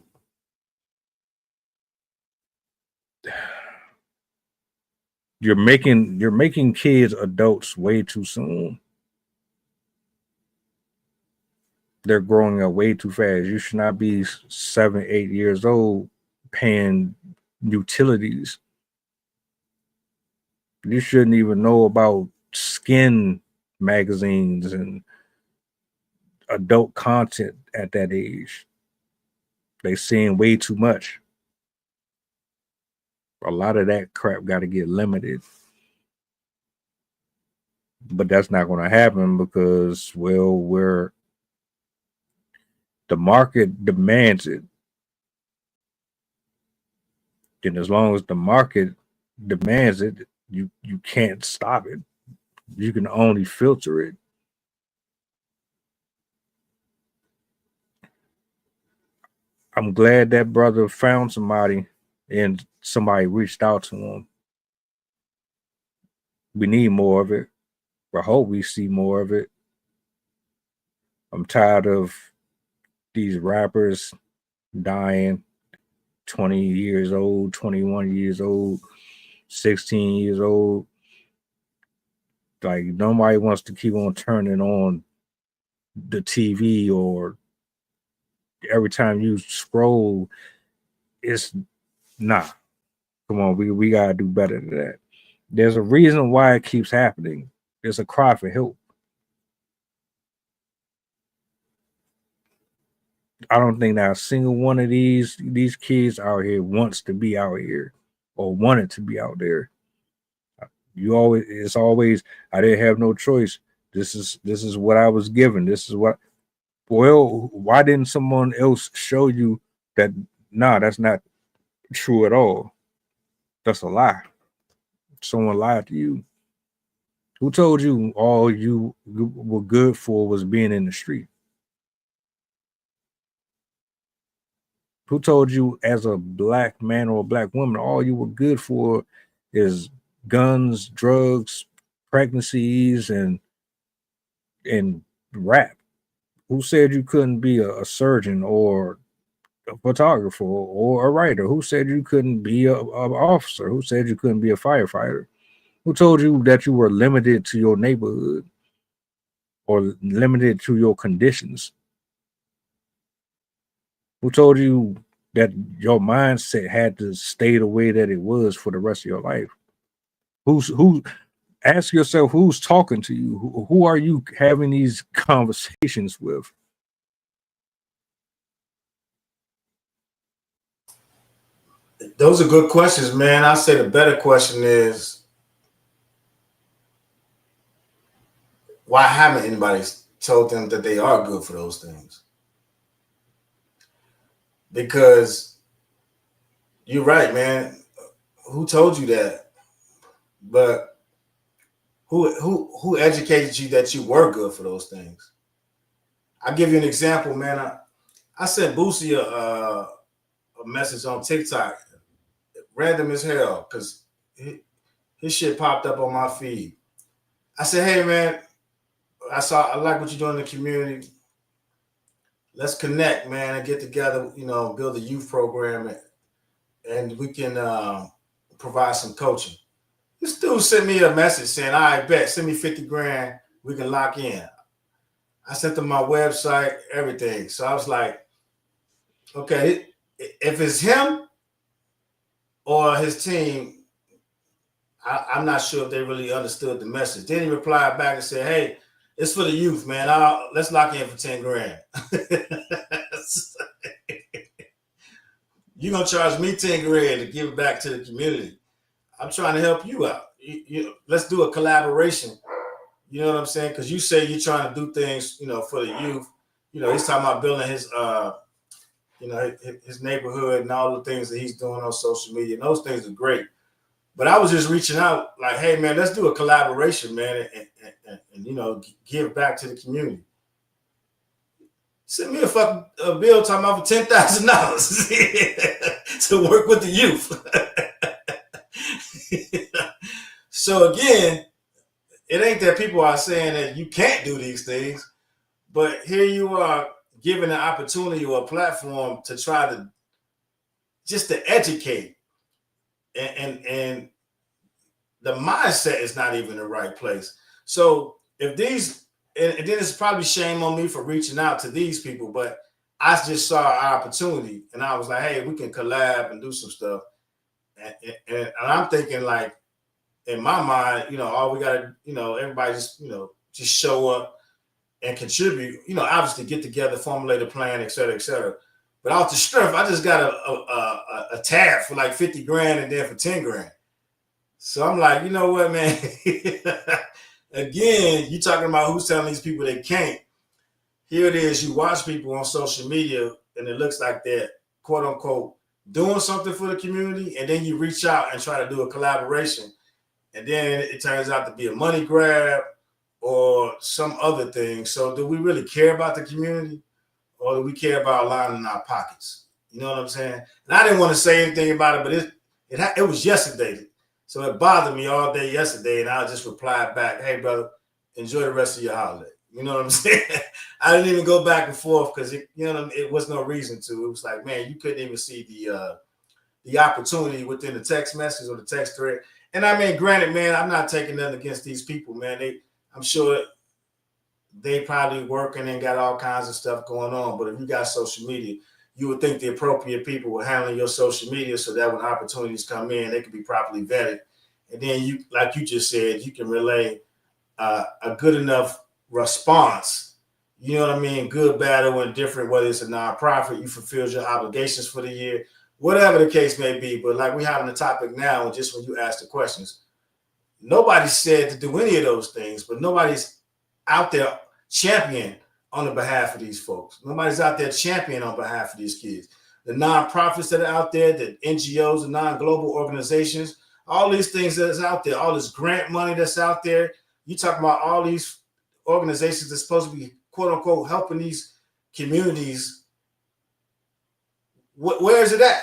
you're making kids adults way too soon. They're growing up way too fast. You should not be 7, 8 years old paying utilities. You shouldn't even know about skin magazines and adult content at that age. They seeing way too much. A lot of that crap got to get limited. But that's not going to happen because, well, the market demands it. And as long as the market demands it, you can't stop it. You can only filter it. I'm glad that brother found somebody and somebody reached out to him. We need more of it. I hope we see more of it. I'm tired of these rappers dying 20 years old, 21 years old, 16 years old. Like, nobody wants to keep on turning on the TV, or every time you scroll, it's nah. Come on, we gotta do better than that. There's a reason why it keeps happening. There's a cry for help. I don't think that a single one of these kids out here wants to be out here or wanted to be out there. It's always, I didn't have no choice. This is what I was given. This is what. Well, why didn't someone else show you that? Nah, that's not true at all. That's a lie. Someone lied to you. Who told you all you were good for was being in the street? Who told you as a black man or a black woman all you were good for is guns, drugs, pregnancies, and rap? Who said you couldn't be a surgeon or a photographer or a writer? Who said you couldn't be a officer? Who said you couldn't be a firefighter? Who told you that you were limited to your neighborhood or limited to your conditions? Who told you that your mindset had to stay the way that it was for the rest of your life? Who? Ask yourself, who's talking to you? Who are you having these conversations with? Those are good questions, man. I say the better question is, why haven't anybody told them that they are good for those things? because you're right, man. Who told you that? But who educated you that you were good for those things? I'll give you an example, man. I sent Boosie a message on TikTok, random as hell, because his shit popped up on my feed. I said, hey, man, I like what you're doing in the community. Let's connect, man, and get together, build a youth program, and we can provide some coaching. This dude sent me a message saying, all right, bet, send me 50 grand, we can lock in. I sent him my website, everything. So I was like, okay, if it's him or his team, I'm not sure if they really understood the message. Then he replied back and said, hey, it's for the youth, man. Let's lock in for 10 grand. You're going to charge me 10 grand to give it back to the community. I'm trying to help you out. Let's do a collaboration. You know what I'm saying? Because you say you're trying to do things, for the youth. He's talking about building his, his neighborhood and all the things that he's doing on social media. And those things are great. But I was just reaching out like, hey, man, let's do a collaboration, man, and give back to the community. Send me a fucking bill talking about for $10,000 to work with the youth. So again, it ain't that people are saying that you can't do these things, but here you are given an opportunity or a platform to try to just to educate, and the mindset is not even in the right place. So if these, and then it's probably shame on me for reaching out to these people, but I just saw an opportunity and I was like, hey, we can collab and do some stuff. And I'm thinking like, in my mind, all we gotta, everybody just, just show up and contribute, obviously get together, formulate a plan, et cetera, et cetera. But off the strength, I just got a tab for like 50 grand and then for 10 grand. So I'm like, you know what, man? Again, you talking about who's telling these people they can't. Here it is, you watch people on social media and it looks like they're quote unquote doing something for the community, and then you reach out and try to do a collaboration. And then it turns out to be a money grab or some other thing. So do we really care about the community, or do we care about lining our pockets? You know what I'm saying? And I didn't want to say anything about it, but it was yesterday. So it bothered me all day yesterday, and I just replied back, hey, brother, enjoy the rest of your holiday. You know what I'm saying? I didn't even go back and forth because, it was no reason to. It was like, man, you couldn't even see the opportunity within the text message or the text thread. And I mean, granted, man, I'm not taking nothing against these people, man. I'm sure they probably working and got all kinds of stuff going on. But if you got social media, you would think the appropriate people were handling your social media so that when opportunities come in, they can be properly vetted. And then you, like you just said, you can relay a good enough response. You know what I mean? Good, bad, or indifferent, whether it's a nonprofit, you fulfilled your obligations for the year, whatever the case may be. But like we're having a topic now, and just when you ask the questions, nobody said to do any of those things, but nobody's out there championing on the behalf of these folks. Nobody's out there championing on behalf of these kids. The nonprofits that are out there, the NGOs, the non-global organizations, all these things that's out there, all this grant money that's out there. You talking about all these organizations that's supposed to be, quote unquote, helping these communities. Where is it at?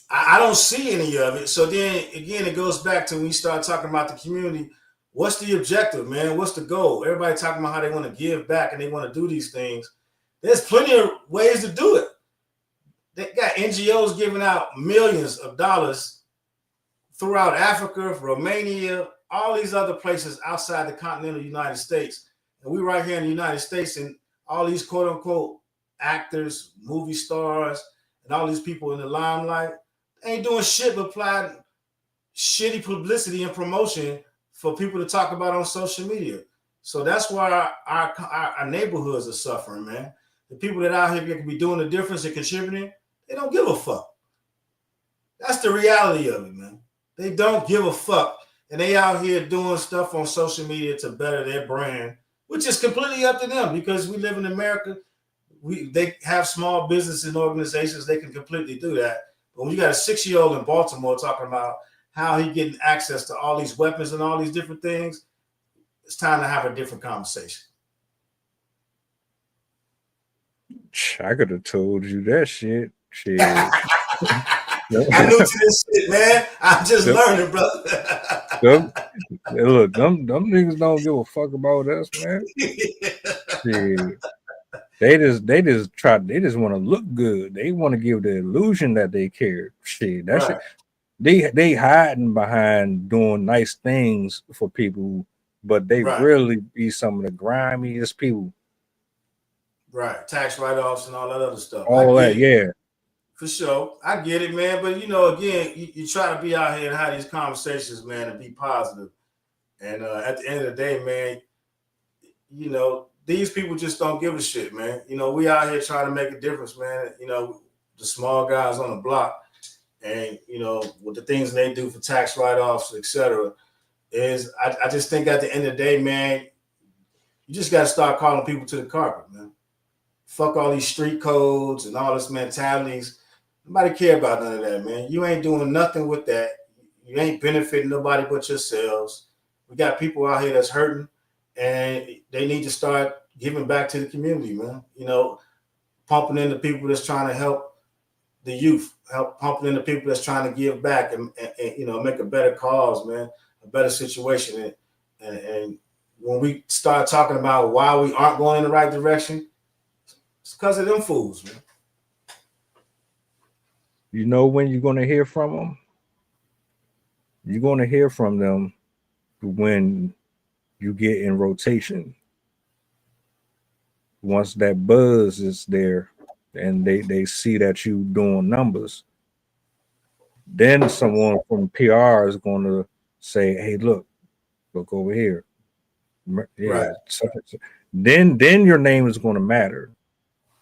I don't see any of it. So then again, it goes back to when you start talking about the community. What's the objective, man? What's the goal? Everybody talking about how they want to give back and they want to do these things. There's plenty of ways to do it. They got NGOs giving out millions of dollars throughout Africa, Romania, all these other places outside the continental United States. And we right here in the United States, and all these quote unquote actors, movie stars, and all these people in the limelight, they ain't doing shit but applying shitty publicity and promotion for people to talk about on social media. So that's why our neighborhoods are suffering, man. The people that out here can be doing the difference and contributing, they don't give a fuck. That's the reality of it, man. They don't give a fuck. And they out here doing stuff on social media to better their brand, which is completely up to them because we live in America. they have small businesses and organizations, they can completely do that. But when you got a 6-year-old in Baltimore talking about how he getting access to all these weapons and all these different things, it's time to have a different conversation. I could have told you that shit. Shit. I'm new to this shit, man. I'm just learning, brother. Look, them niggas don't give a fuck about us, man. Shit. They just want to look good. They want to give the illusion that they care. Shit. That shit. They hiding behind doing nice things for people, but they really be some of the grimiest people. Right. Tax write-offs and all that other stuff. All that, yeah. For sure. I get it, man. But, you know, again, you try to be out here and have these conversations, man, and be positive. And at the end of the day, man, you know, these people just don't give a shit, man. You know, we out here trying to make a difference, man. You know, the small guys on the block and, you know, with the things they do for tax write-offs, et cetera, is I just think at the end of the day, man, you just got to start calling people to the carpet, man. Fuck all these street codes and all this mentalities. Nobody care about none of that, man. You ain't doing nothing with that. You ain't benefiting nobody but yourselves. We got people out here that's hurting, and they need to start giving back to the community, man. You know, pumping in the people that's trying to help the youth, pumping in the people that's trying to give back and you know, make a better cause, man, a better situation. And when we start talking about why we aren't going in the right direction, it's because of them fools, man. You know when you're going to hear from them? You're going to hear from them when you get in rotation. Once that buzz is there and they see that you doing numbers, then someone from PR is going to say, hey, look over here. Yeah. Right. So, then your name is going to matter.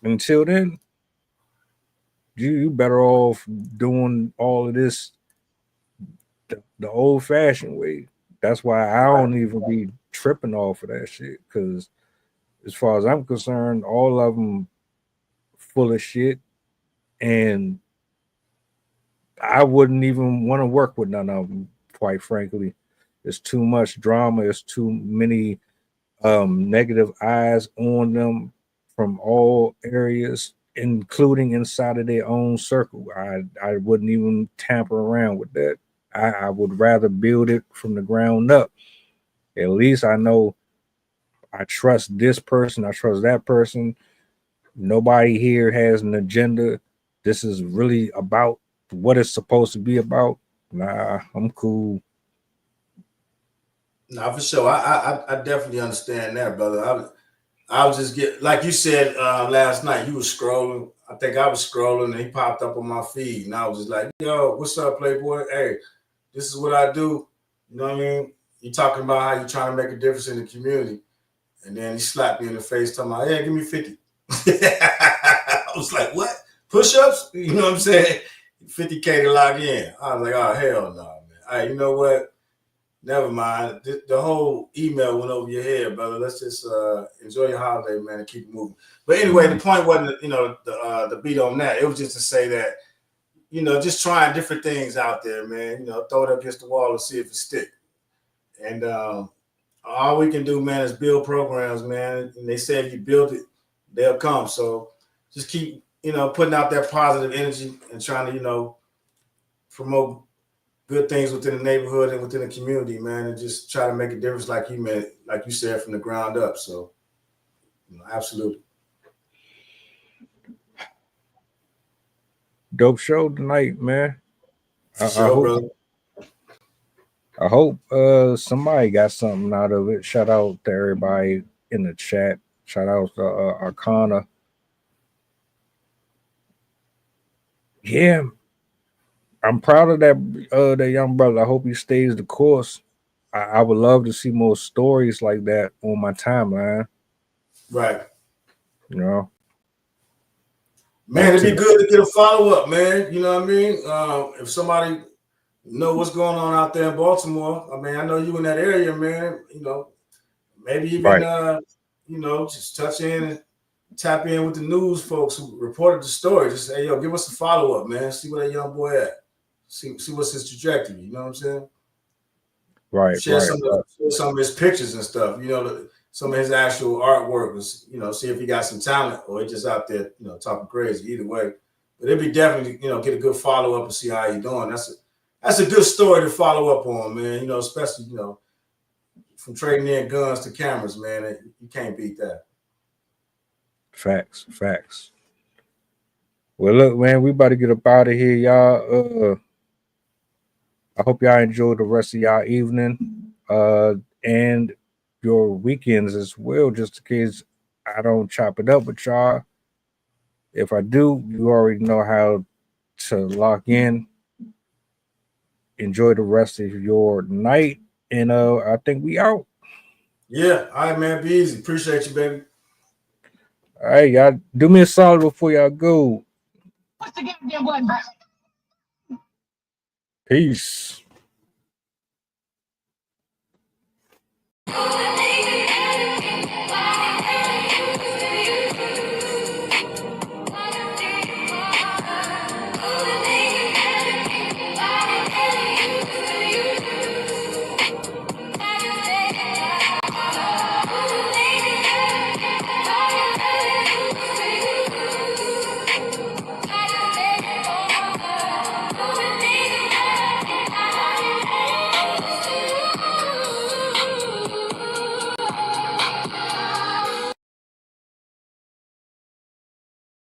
Until then, you better off doing all of this the old-fashioned way. That's why I don't even be tripping off of that shit, because as far as I'm concerned, all of them full of shit, and I wouldn't even want to work with none of them, quite frankly. It's too much drama. It's too many negative eyes on them from all areas, including inside of their own circle. I wouldn't even tamper around with that. I would rather build it from the ground up. At least I know I trust this person. I trust that person. Nobody here has an agenda. This is really about what it's supposed to be about. Nah, I'm cool. Nah, for sure. I definitely understand that, brother. I was just like you said last night, you was scrolling. I think I was scrolling and he popped up on my feed. And I was just like, yo, what's up, Playboy? Hey, this is what I do. You know what I mean? You talking about how you trying to make a difference in the community. And then he slapped me in the face talking about, hey, give me 50. I was like, what? Push-ups? You know what I'm saying? 50K to log in. I was like, oh, hell no, man. All right, you know what? Never mind. The whole email went over your head, brother. Let's just enjoy your holiday, man, and keep moving. But anyway, the point wasn't, you know, the beat on that. It was just to say that, you know, just trying different things out there, man. You know, throw it up against the wall and see if it sticks. And all we can do, man, is build programs, man. And they say if you build it, they'll come. So just keep, you know, putting out that positive energy and trying to, you know, promote good things within the neighborhood and within the community, man, and just try to make a difference, like you said, from the ground up. So, you know, absolutely. Dope show tonight, man. Brother. I hope somebody got something out of it. Shout out to everybody in the chat. Shout out to Arcana. Yeah, I'm proud of that young brother. I hope he stays the course. I would love to see more stories like that on my timeline. Right. You know? Man, it'd be good to get a follow-up, man. You know what I mean? If somebody know what's going on out there in Baltimore, I mean, I know you in that area, man. You know, maybe even, you know, just touch in tap in with the news folks who reported the story. Just say, yo, give us a follow up, man. See where that young boy at. See what's his trajectory. You know what I'm saying? Right. Share some of his pictures and stuff. Some of his actual artwork was, see if he got some talent or he just out there, talking crazy. Either way, but it'd be definitely, get a good follow up and see how you doing. That's a good story to follow up on, man. Especially from trading in guns to cameras, man. You can't beat that. Facts. Well, look, man, we about to get up out of here, y'all. I hope y'all enjoy the rest of y'all evening, and your weekends as well. Just in case I don't chop it up with y'all. If I do, you already know how to lock in. Enjoy the rest of your night, and I think we out. Yeah, all right, man. Be easy. Appreciate you, baby. All right, y'all. Do me a solid before y'all go. Peace.